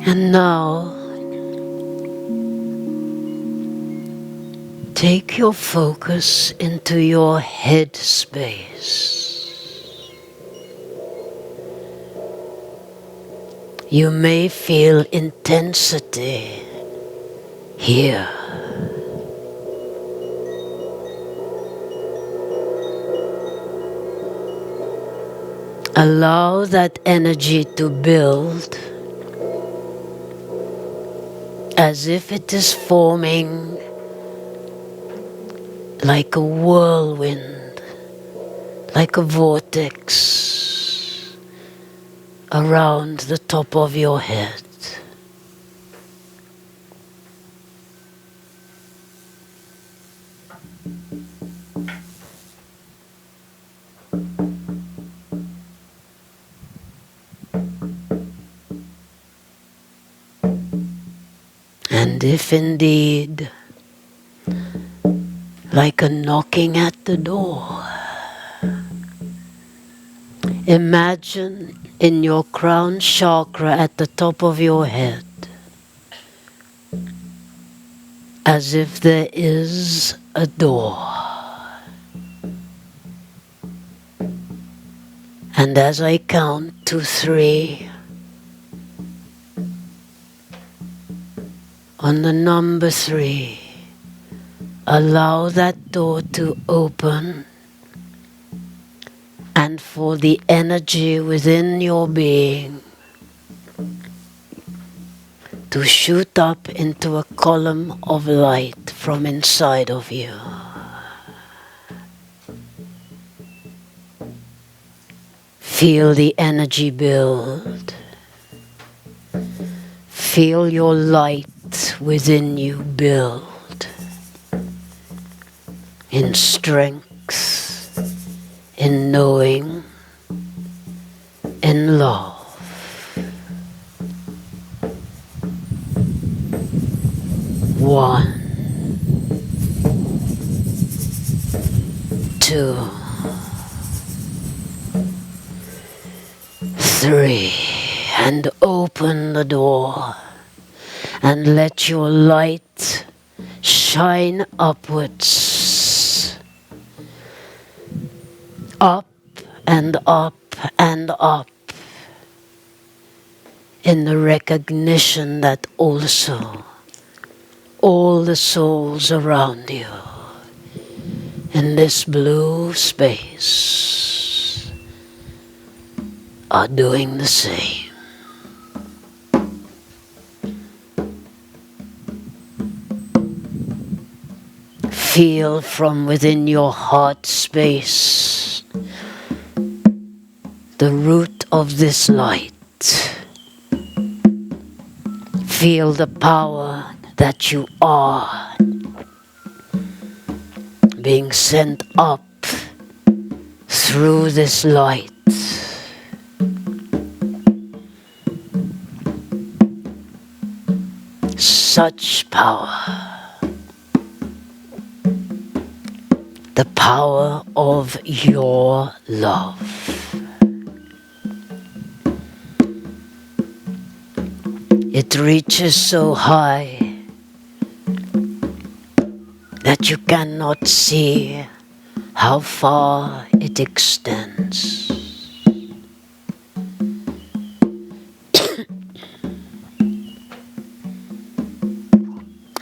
And now, take your focus into your headspace. You may feel intensity here. Allow that energy to build as if it is forming like a whirlwind, like a vortex around the top of your head. And if indeed, like a knocking at the door, imagine in your crown chakra at the top of your head, as if there is a door. And as I count to 3, on the number 3, allow that door to open and for the energy within your being to shoot up into a column of light from inside of you. Feel the energy build. Feel your light within you build in strength, in knowing, in love. One, 2, 3, and open the door and let your light shine upwards, up and up and up, in the recognition that also all the souls around you in this blue space are doing the same. Feel from within your heart space the root of this light. Feel the power that you are being sent up through this light. Such power. The power of your love. It reaches so high that you cannot see how far it extends.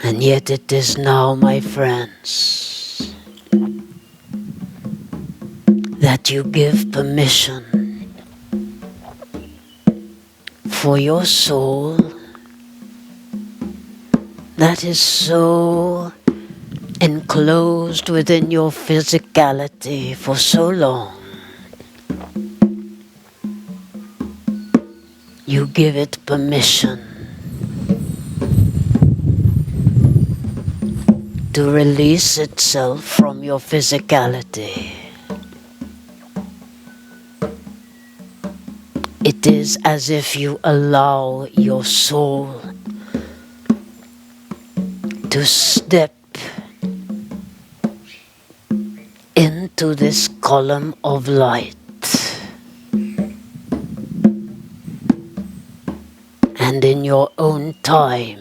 And yet it is now, my friends, that you give permission for your soul that is so enclosed within your physicality for so long. You give it permission to release itself from your physicality. It is as if you allow your soul to step into this column of light. And in your own time,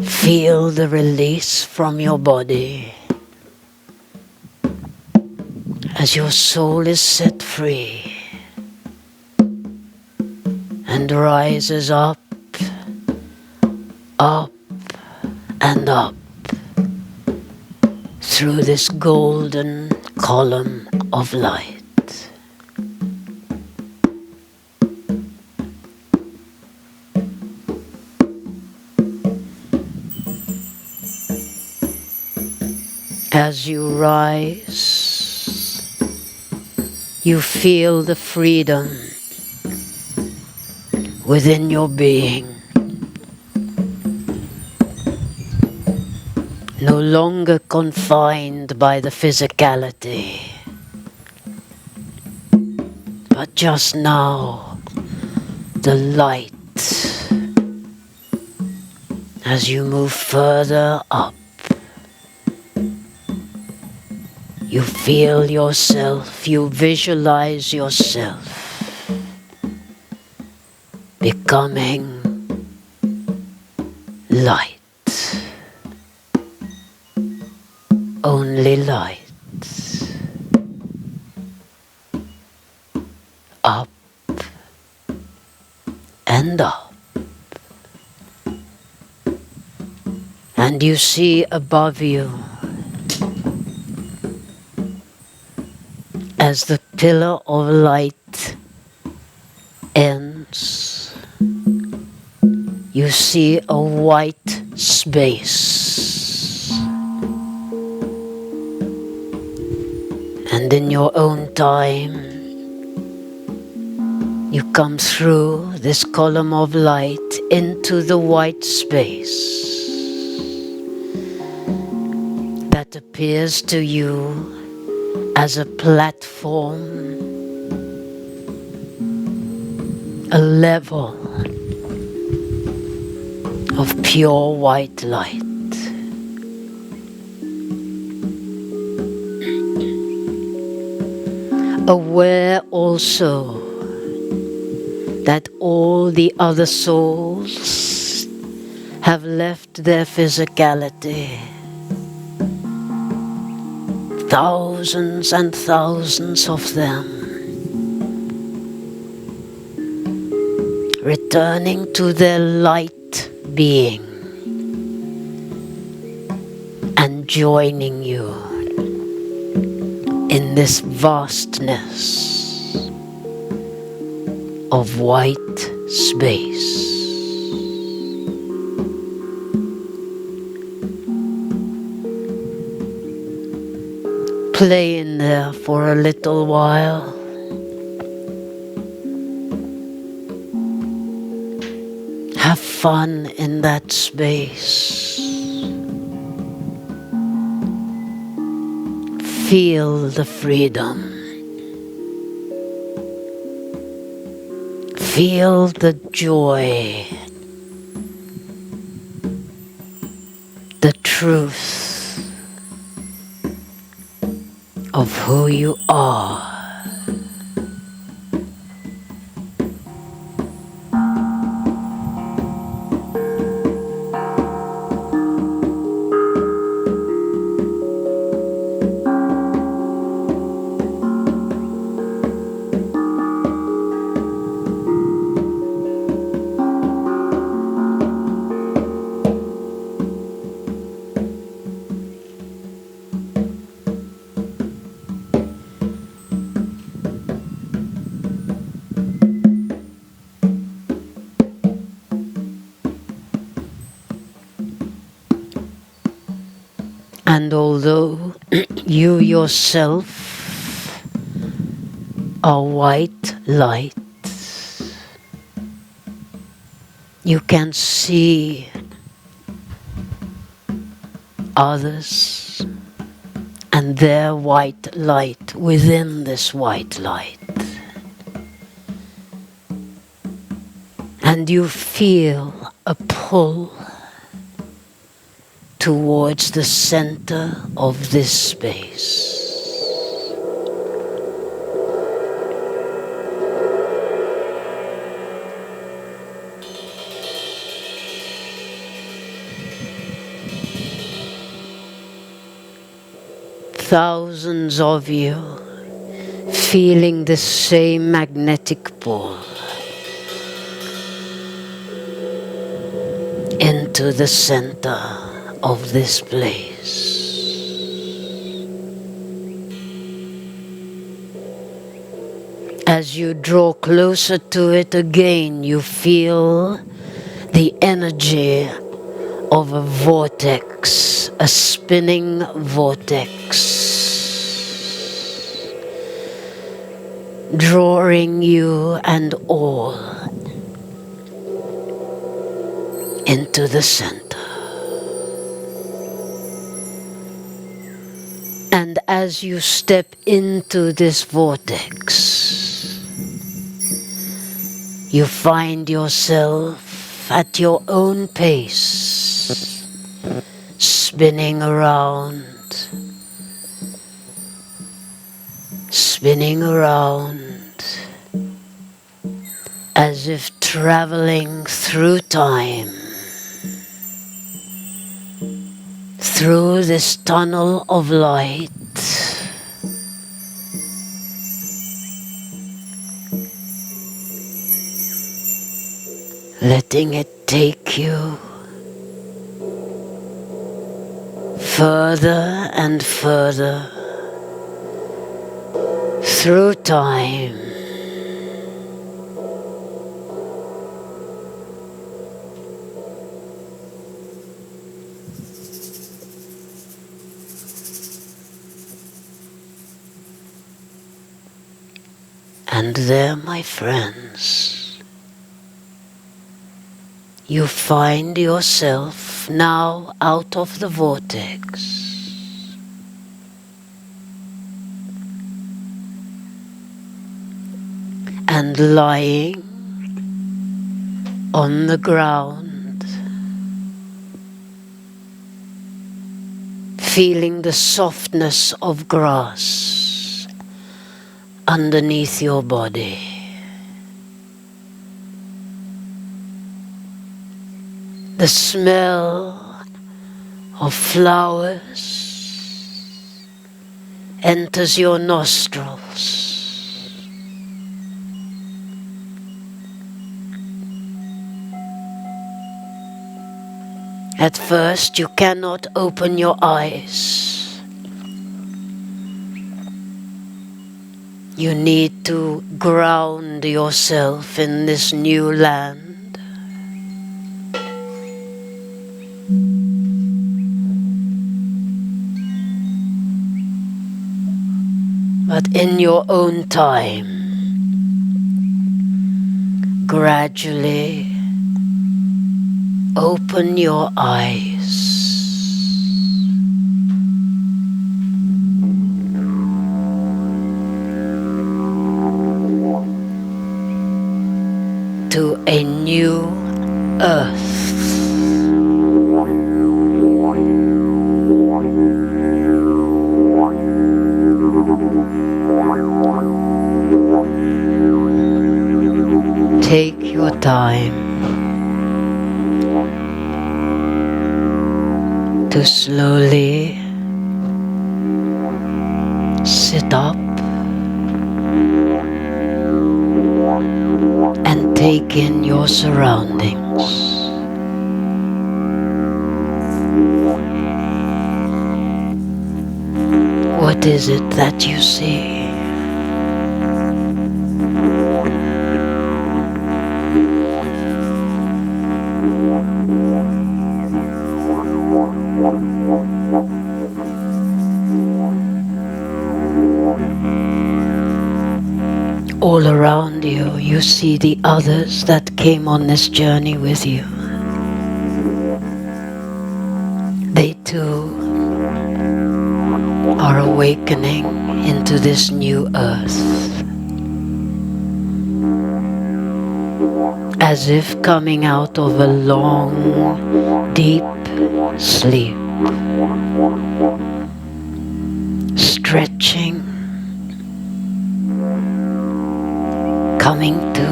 feel the release from your body as your soul is set free and rises up, up and up through this golden column of light. As you rise, you feel the freedom within your being. No longer confined by the physicality, but just now the light as you move further up. You feel yourself, you visualize yourself becoming light. Only light. Up and up. And you see above you, as the pillar of light ends, you see a white space. And in your own time, you come through this column of light into the white space that appears to you as a platform, a level of pure white light. Aware also that all the other souls have left their physicality. Thousands and thousands of them, returning to their light being and joining you in this vastness of white space. Play in there for a little while. Have fun in that space. Feel the freedom. Feel the joy. The truth of who you are. And although you yourself are white light, you can see others and their white light within this white light. And you feel a pull towards the center of this space. Thousands of you feeling the same magnetic pull into the center of this place. As you draw closer to it again, you feel the energy of a vortex, a spinning vortex, drawing you and all into the center. And as you step into this vortex, you find yourself at your own pace, spinning around, as if traveling through time, through this tunnel of light, letting it take you further and further through time. And there, my friends, you find yourself now out of the vortex, and lying on the ground, feeling the softness of grass underneath your body. The smell of flowers enters your nostrils. At first, you cannot open your eyes. You need to ground yourself in this new land. But in your own time, gradually open your eyes. To a new earth. Take your time to slowly sit up and take in your surroundings. What is it that you see? All around you, you see the others that came on this journey with you. They too are awakening into this new earth, as if coming out of a long, deep sleep, stretching, coming to.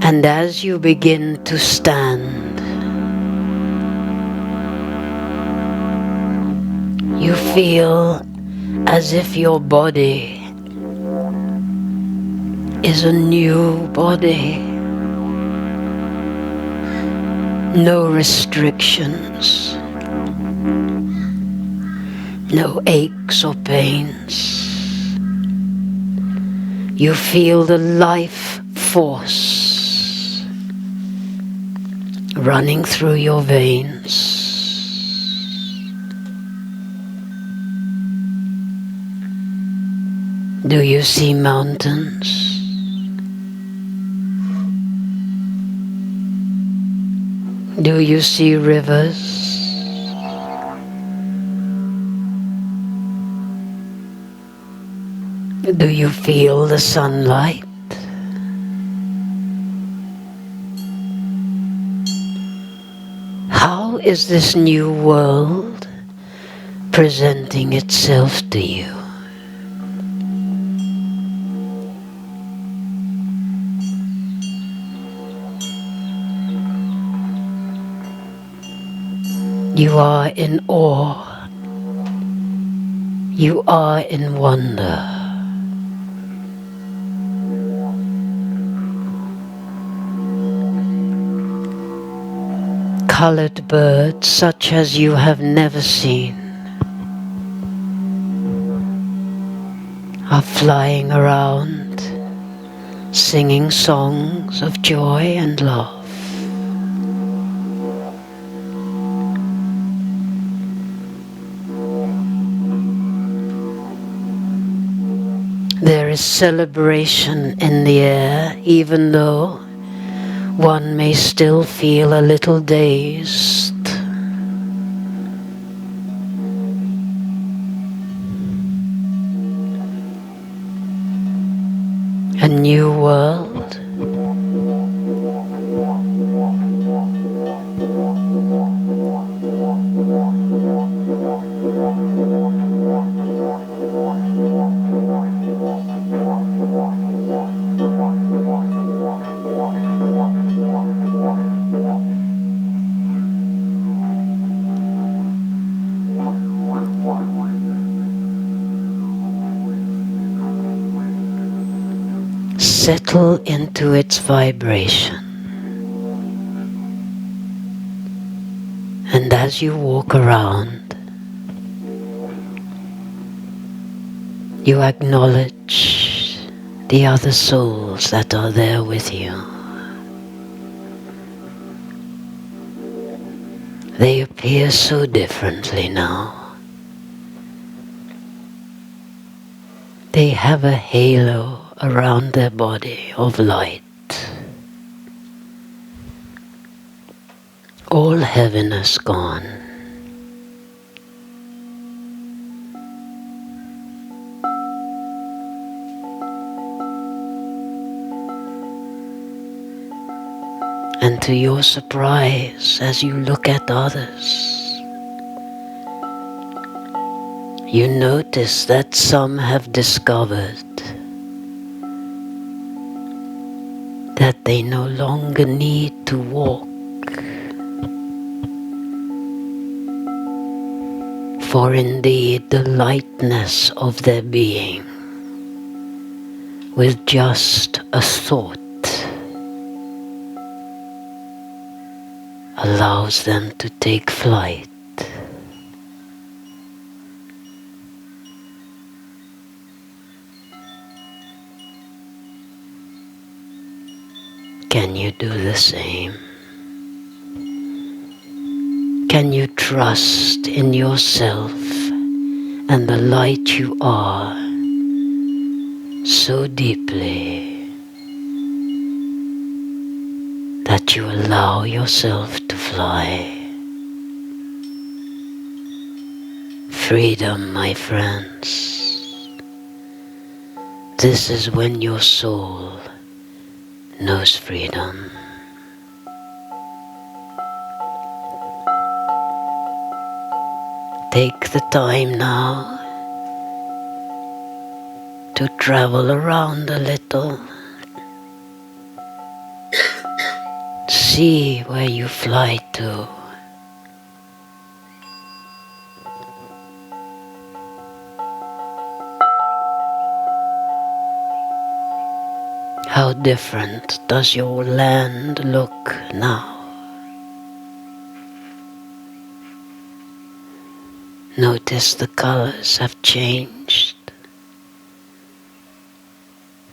And as you begin to stand, you feel as if your body is a new body. No restrictions, no aches or pains. You feel the life force running through your veins. Do you see mountains? Do you see rivers? Do you feel the sunlight? How is this new world presenting itself to you? You are in awe. You are in wonder. Colored birds such as you have never seen are flying around, singing songs of joy and love. There is celebration in the air, even though one may still feel a little dazed. A new world, settle into its vibration. And as you walk around, you acknowledge the other souls that are there with you. They appear so differently now. They have a halo around their body of light. All heaviness gone. And to your surprise, as you look at others, you notice that some have discovered that they no longer need to walk, for indeed the lightness of their being, with just a thought, allows them to take flight. Can you do the same? Can you trust in yourself and the light you are so deeply that you allow yourself to fly? Freedom, my friends. This is when your soul knows freedom. Take the time now to travel around a little. See where you fly to. How different does your land look now? Notice the colors have changed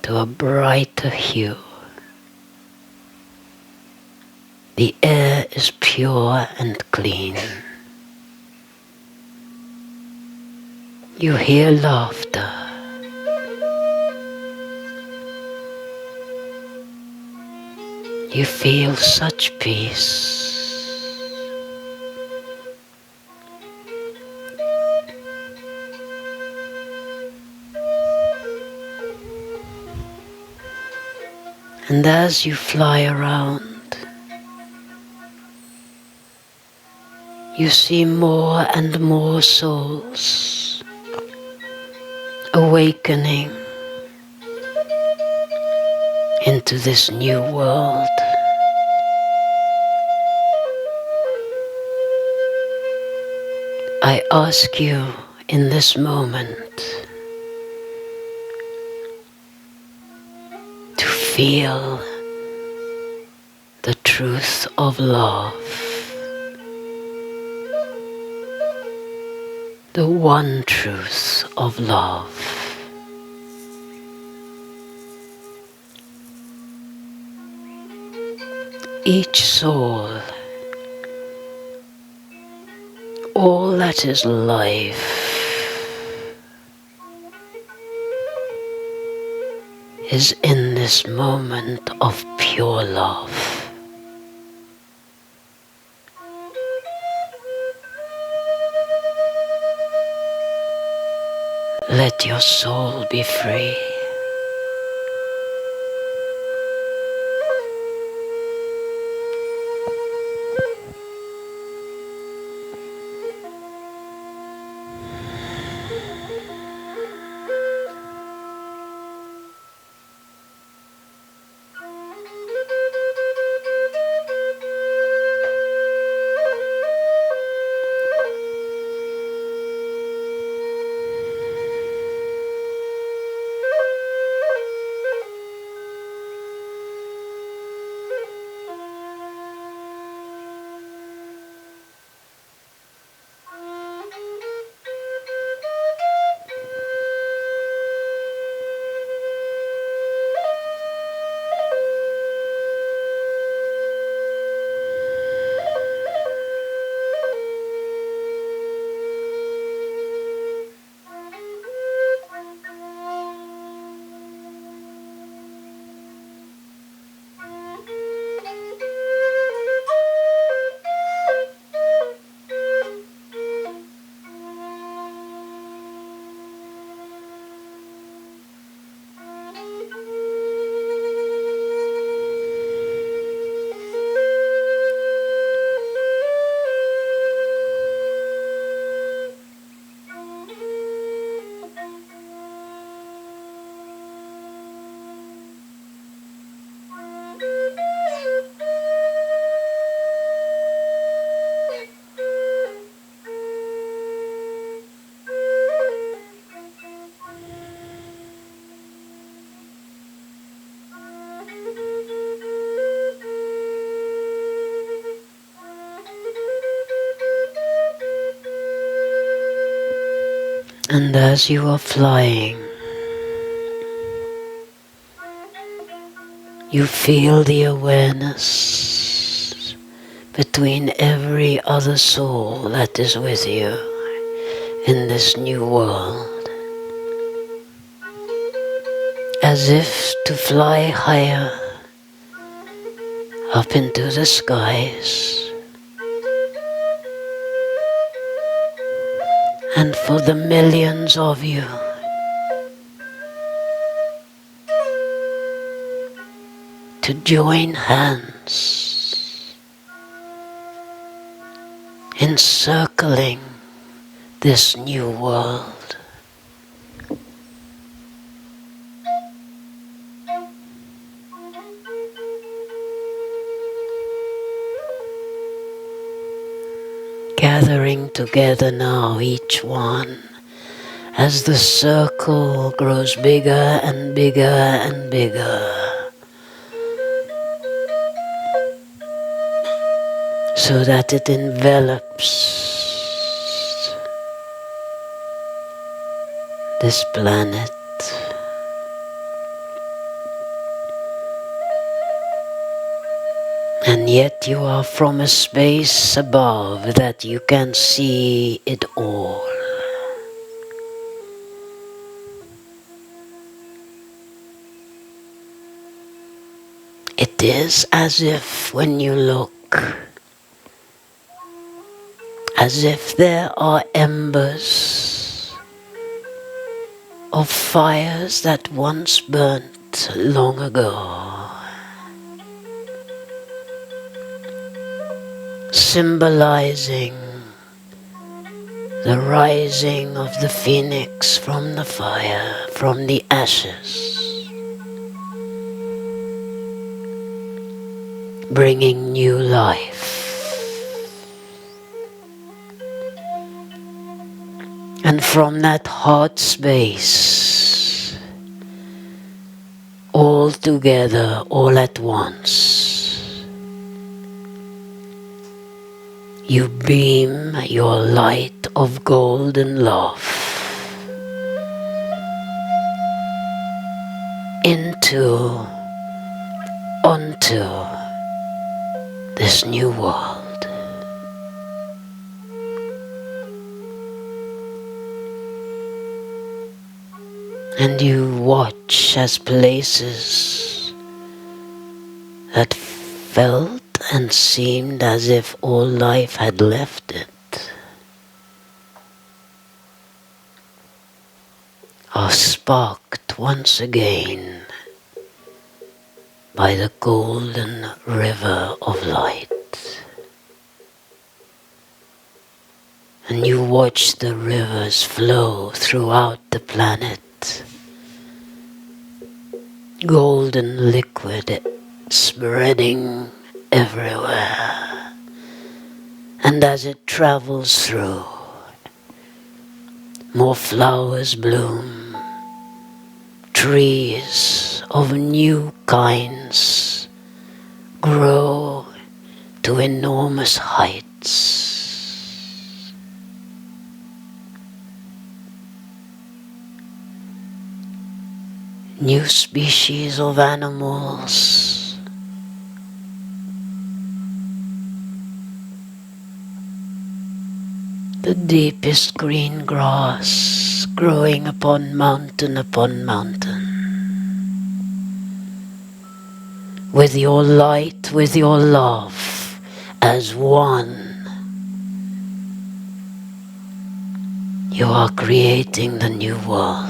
to a brighter hue. The air is pure and clean. You hear laughter. You feel such peace. And as you fly around, you see more and more souls awakening into this new world. I ask you in this moment to feel the truth of love, the one truth of love. Each soul, all that is life, is in this moment of pure love. Let your soul be free. And as you are flying, you feel the awareness between every other soul that is with you in this new world. As if to fly higher up into the skies, and for the millions of you to join hands, encircling this new world. Gathering together now, each one, as the circle grows bigger and bigger and bigger, so that it envelops this planet. And yet you are from a space above that you can see it all. It is as if when you look, as if there are embers of fires that once burnt long ago, symbolizing the rising of the phoenix from the fire, from the ashes, bringing new life.
And from that heart space, all together, all at once, you beam your light of golden love onto this new world. And you watch as places that felt and seemed as if all life had left it are sparked once again by the golden river of light. And you watch the rivers flow throughout the planet, golden liquid spreading everywhere. And as it travels through, more flowers bloom, trees of new kinds grow to enormous heights. New species of animals, the deepest green grass growing upon mountain, with your light, with your love as one. You are creating the new world.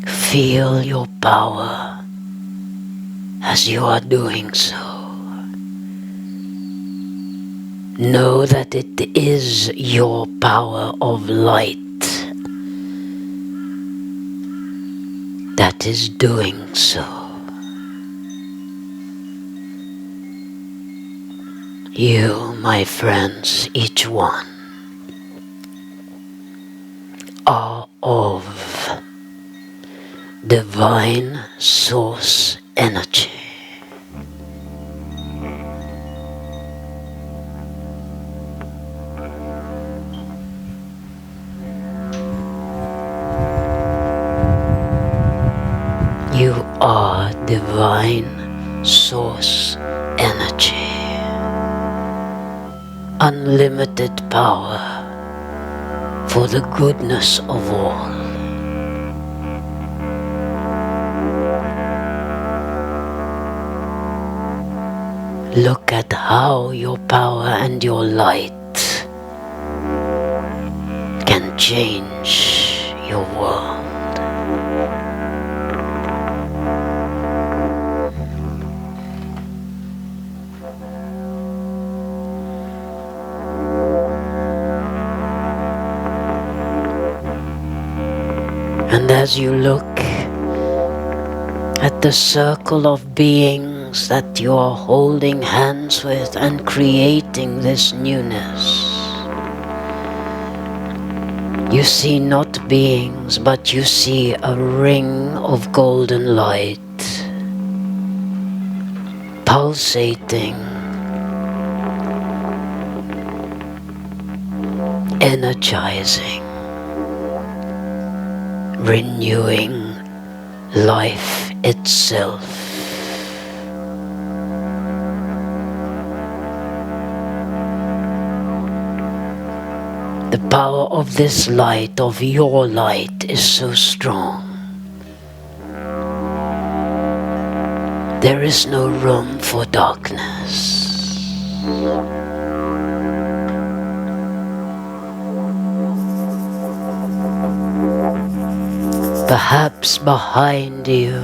Feel your power as you are doing so. Know that it is your power of light that is doing so. You, my friends, each one, are of divine source energy. You are divine source energy. Unlimited power for the goodness of all. Look at how your power and your light can change your world. And as you look at the circle of beings that you are holding hands with and creating this newness, you see not beings, but you see a ring of golden light pulsating, energizing, renewing life itself. The power of this light, of your light, is so strong. There is no room for darkness. Perhaps behind you,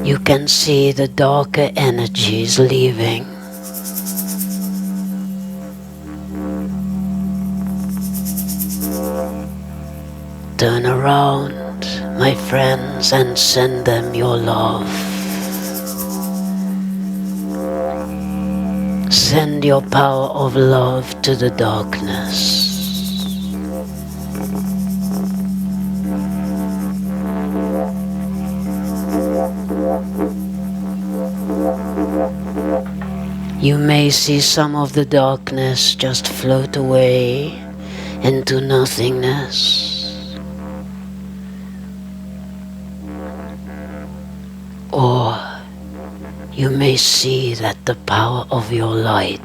you can see the darker energies leaving. Turn around, my friends, and send them your love. Send your power of love to the darkness. You may see some of the darkness just float away into nothingness. Or you may see that the power of your light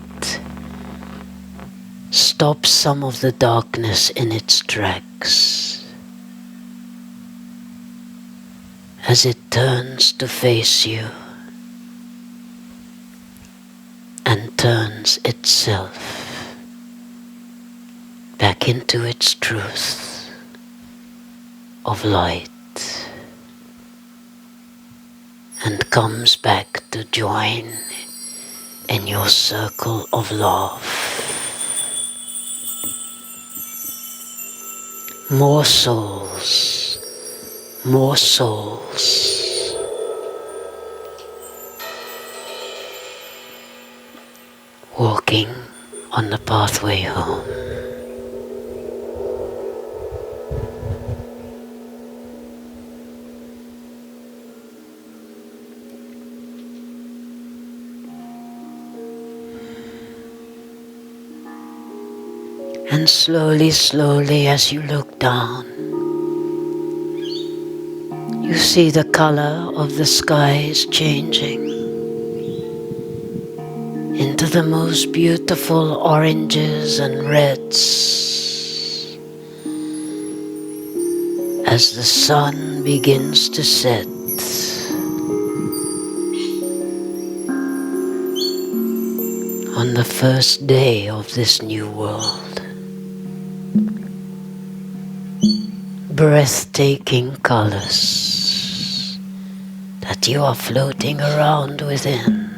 stops some of the darkness in its tracks as it turns to face you and turns itself back into its truth of light and comes back to join in your circle of love. More souls, more souls. Walking on the pathway home. And slowly, slowly as you look down, you see the color of the skies changing into the most beautiful oranges and reds as the sun begins to set on the first day of this new world. Breathtaking colors that you are floating around within.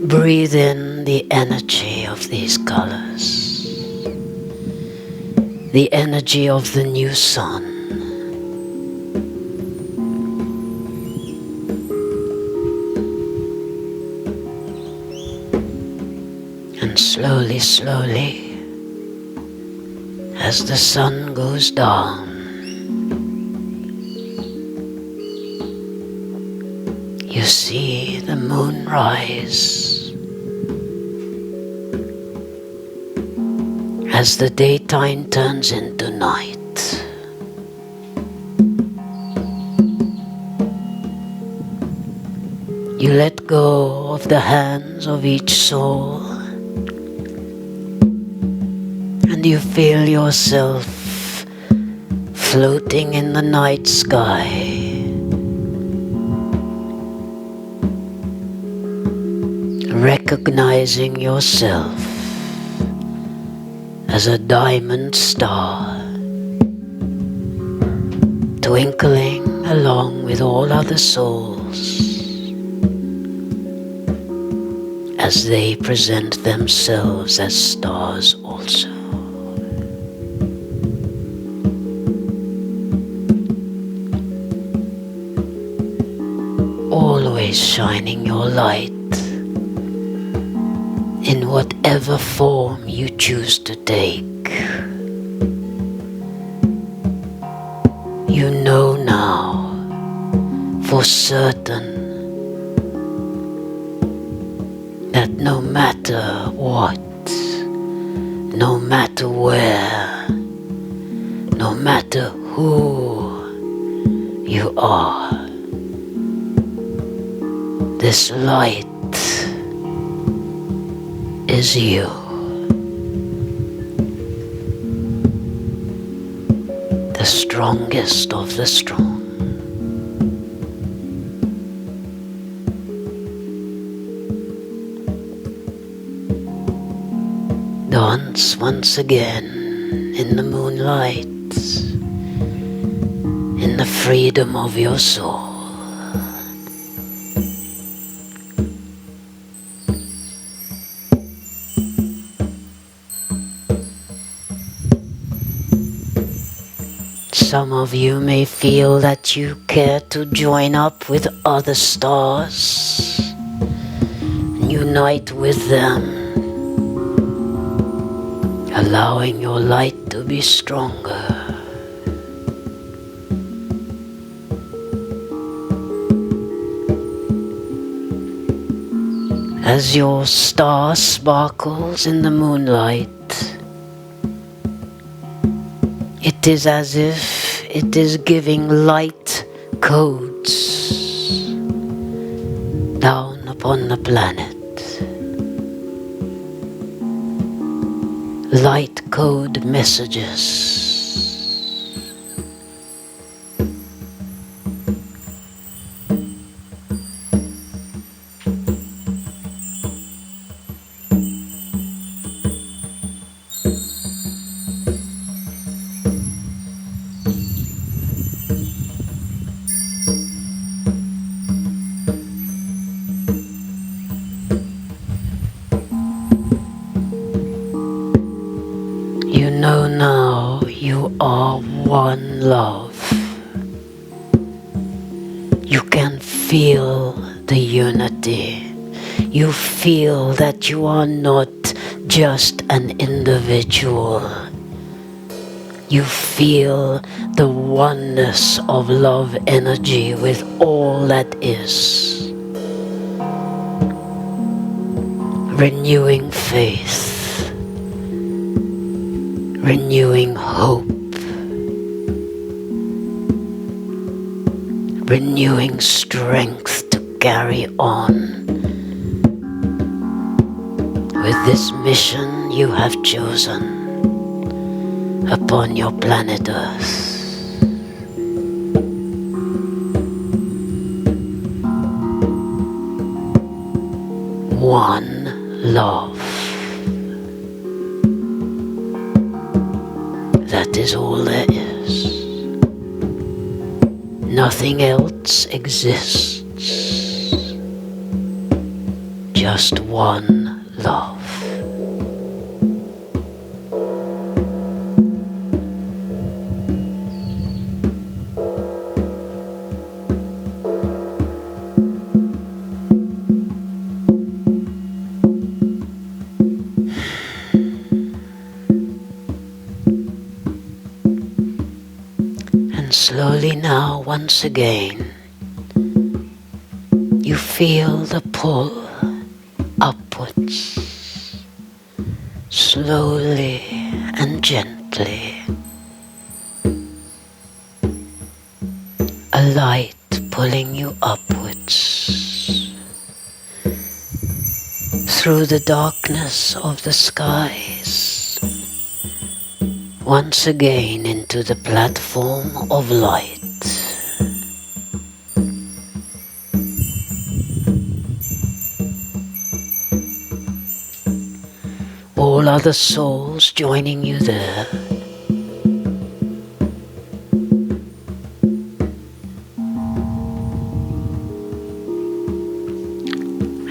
Breathe in the energy of these colors, the energy of the new sun. And slowly, slowly, as the sun goes down, you see the moon rise as the daytime turns into night. You let go of the hands of each soul and you feel yourself floating in the night sky, recognizing yourself as a diamond star, twinkling along with all other souls as they present themselves as stars also. Always shining your light in whatever form you choose to take. You know now for certain that no matter what, no matter where, no matter who you are, this light is you. The strongest of the strong. Dance once again in the moonlight, in the freedom of your soul. Some of you may feel that you care to join up with other stars unite with them, allowing your light to be stronger. As your star sparkles in the moonlight, it is as if it is giving light codes down upon the planet. Light code messages. You know now you are one love. You can feel the unity. You feel that you are not just an individual. You feel the oneness of love energy with all that is. Renewing faith, renewing hope, renewing strength to carry on with this mission you have chosen upon your planet Earth. One love. That is all there is. Nothing else exists. Just one love. And slowly now, once again, you feel the pull upwards, slowly and gently. A light pulling you upwards through the darkness of the skies, once again into the platform of light. All other souls joining you there.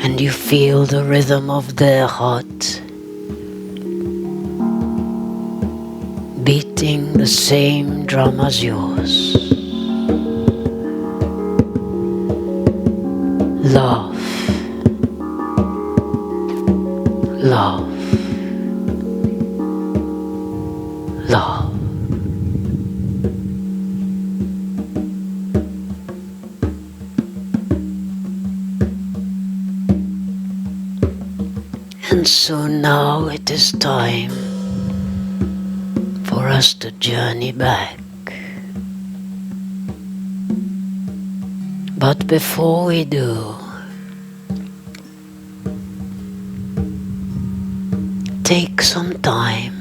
And you feel the rhythm of their heart beating the same drum as yours. Love, love, love. And so now it is time for us to journey back. But before we do, take some time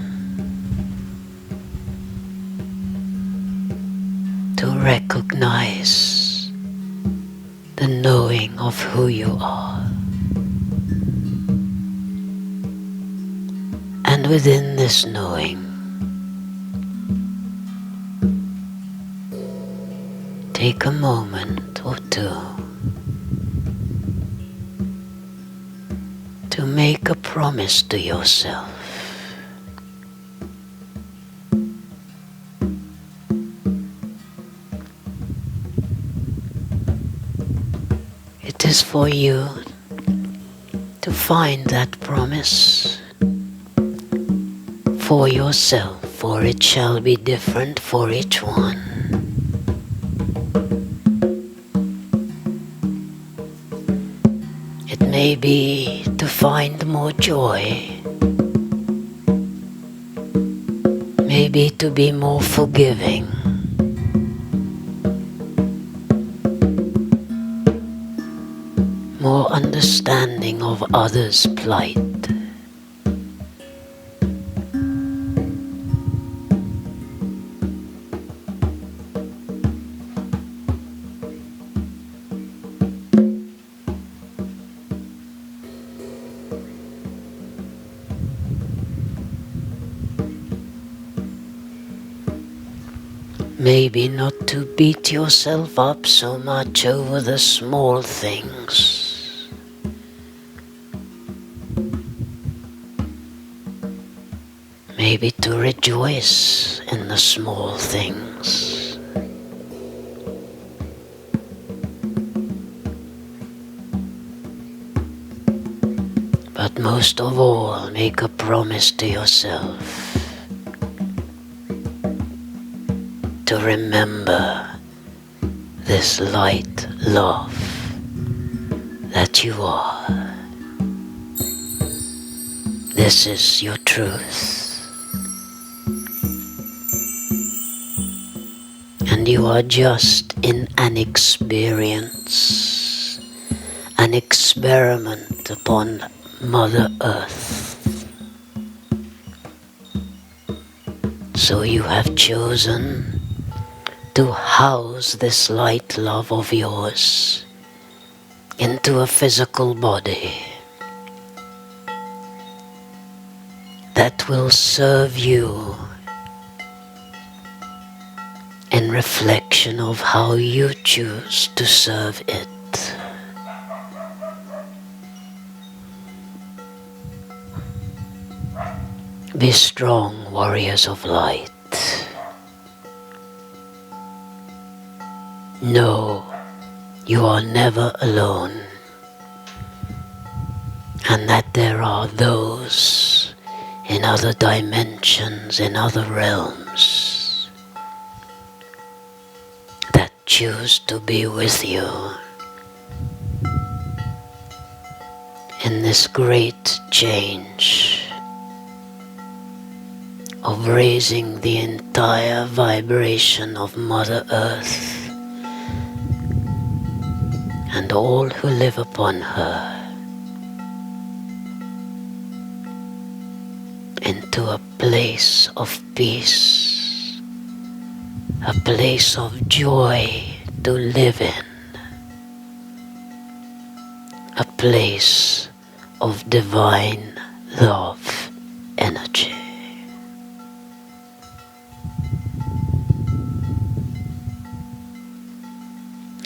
to recognize the knowing of who you are. And within this knowing, take a moment or two to make a promise to yourself. It is for you to find that promise for yourself, for it shall be different for each one. It may be to find more joy, maybe to be more forgiving, more understanding of others' plight. Maybe not to beat yourself up so much over the small things. Maybe to rejoice in the small things. But most of all, make a promise to yourself to remember this light love that you are. This is your truth. And you are just in an experience, an experiment upon Mother Earth. So you have chosen to house this light love of yours into a physical body that will serve you in reflection of how you choose to serve it. Be strong, warriors of light. Know you are never alone, and that there are those in other dimensions, in other realms, that choose to be with you in this great change of raising the entire vibration of Mother Earth and all who live upon her into a place of peace, a place of joy to live in, a place of divine love energy.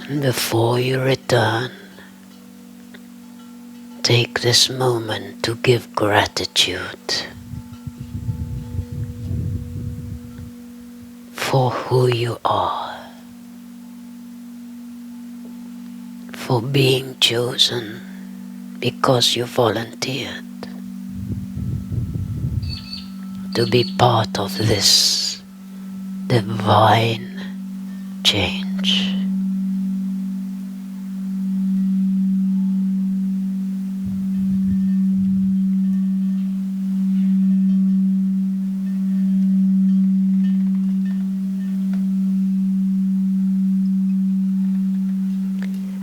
And before you return, take this moment to give gratitude for who you are, for being chosen because you volunteered to be part of this divine change.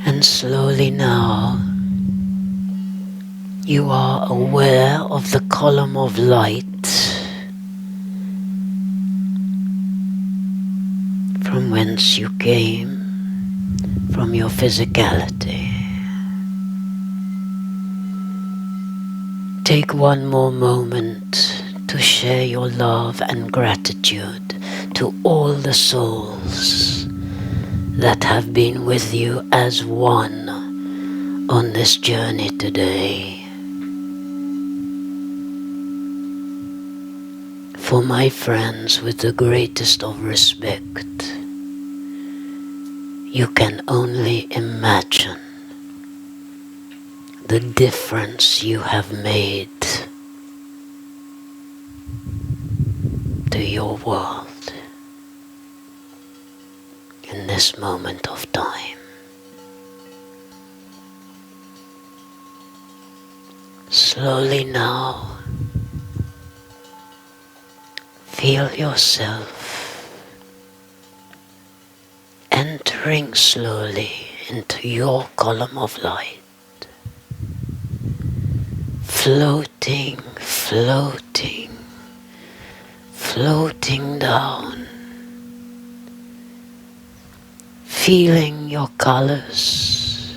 And slowly now, you are aware of the column of light from whence you came, from your physicality. Take one more moment to share your love and gratitude to all the souls that have been with you as one on this journey today. For my friends, with the greatest of respect, you can only imagine the difference you have made to your world in this moment of time. Slowly now, feel yourself entering slowly into your column of light, floating, floating, floating down, feeling your colors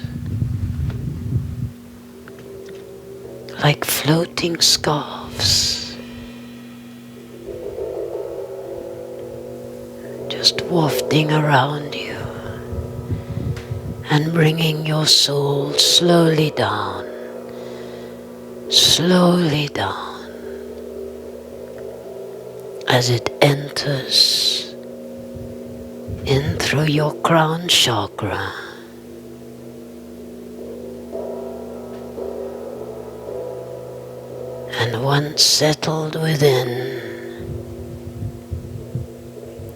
like floating scarves, just wafting around you and bringing your soul slowly down, as it enters in through your crown chakra. And once settled within,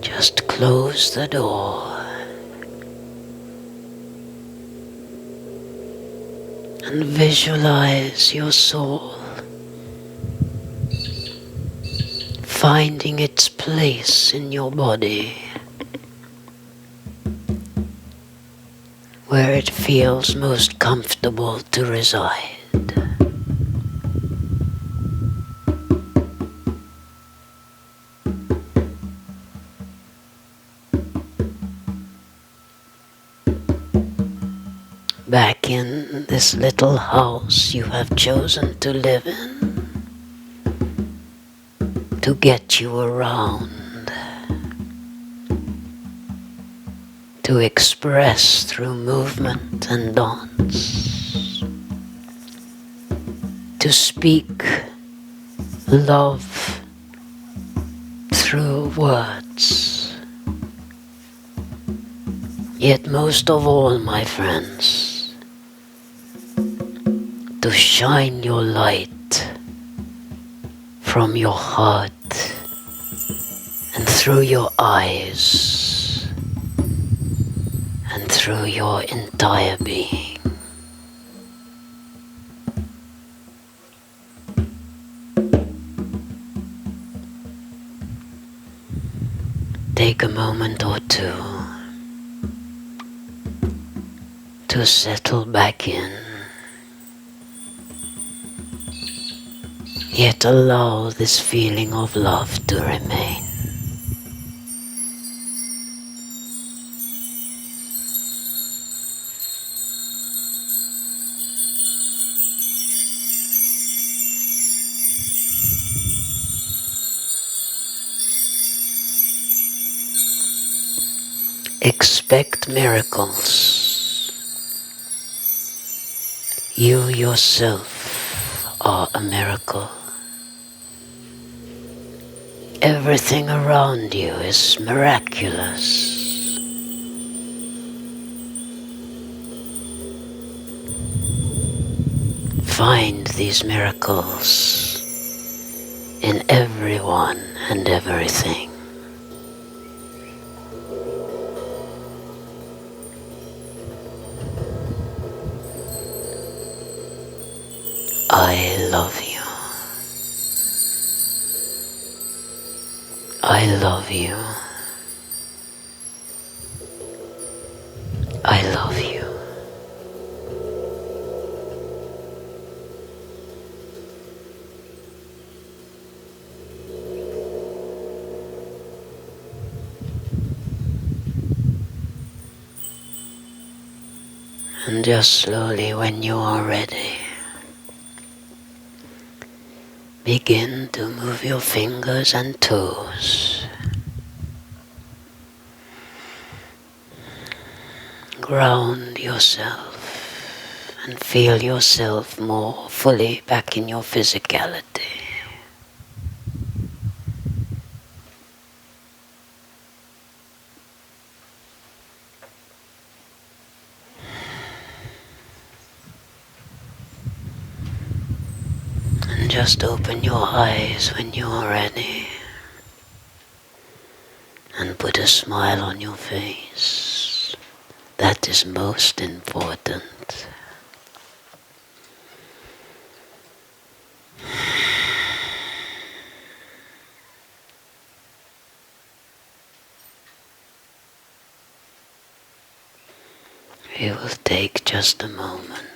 just close the door and visualize your soul finding its place in your body, where it feels most comfortable to reside. Back in this little house you have chosen to live in, to get you around, to express through movement and dance, to speak love through words. Yet most of all, my friends, to shine your light from your heart and through your eyes and through your entire being. Take a moment or two to settle back in, yet allow this feeling of love to remain. Expect miracles. You yourself are a miracle. Everything around you is miraculous. Find these miracles in everyone and everything. I love you. I love you. I love you. And just slowly, when you are ready, begin to move your fingers and toes. Ground yourself and feel yourself more fully back in your physicality. just open your eyes when you're ready and put a smile on your face. That is most important. We will take just a moment.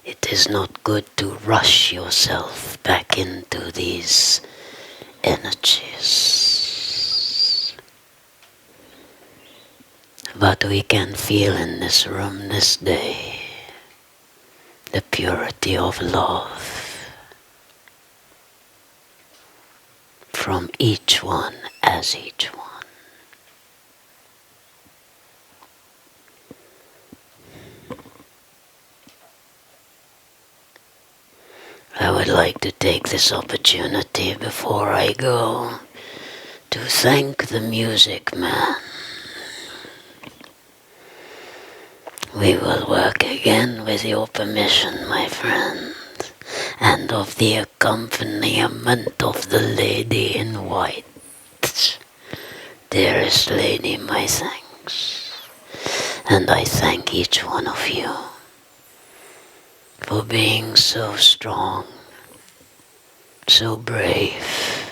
It is not good to rush yourself back into these energies. But we can feel in this room this day the purity of love from each one as each one. I would like to take this opportunity before I go to thank the music man. We will work again with your permission, my friend, and of the accompaniment of the lady in white. Dearest lady, my thanks. And I thank each one of you for being so strong, so brave,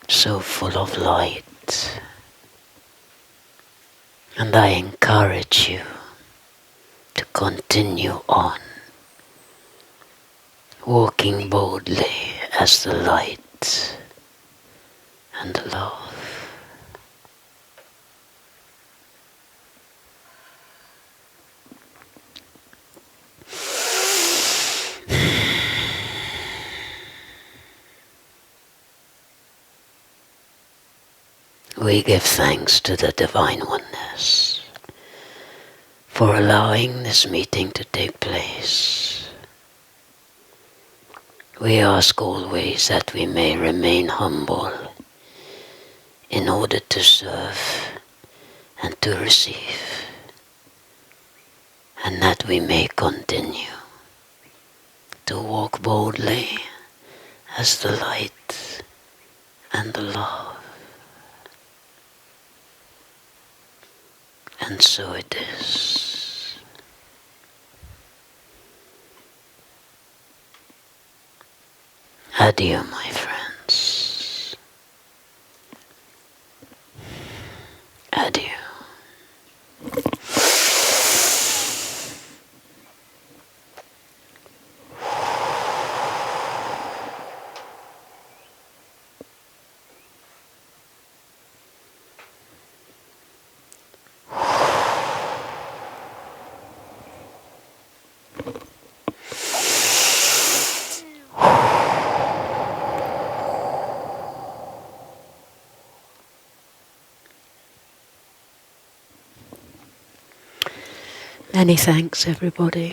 so full of light. And I encourage you to continue on, walking boldly as the light and the love. We give thanks to the Divine Oneness for allowing this meeting to take place. We ask always that we may remain humble in order to serve and to receive, and that we may continue to walk boldly as the light and the love. And so it is. Adieu, my friends. Adieu. Many thanks, everybody.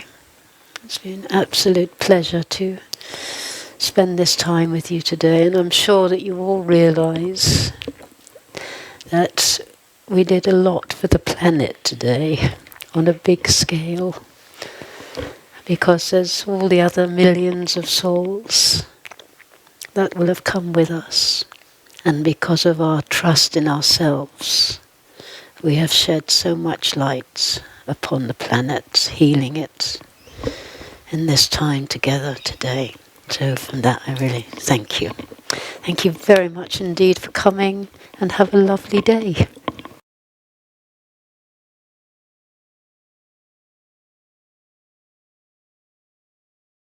It's been an absolute pleasure to spend this time with you today, and I'm sure that you all realise that we did a lot for the planet today on a big scale, because there's all the other millions of souls that will have come with us, and because of our trust in ourselves, we have shed so much light upon the planet, healing it in this time together today. So from that I really thank you. Thank you very much indeed for coming, and have a lovely day.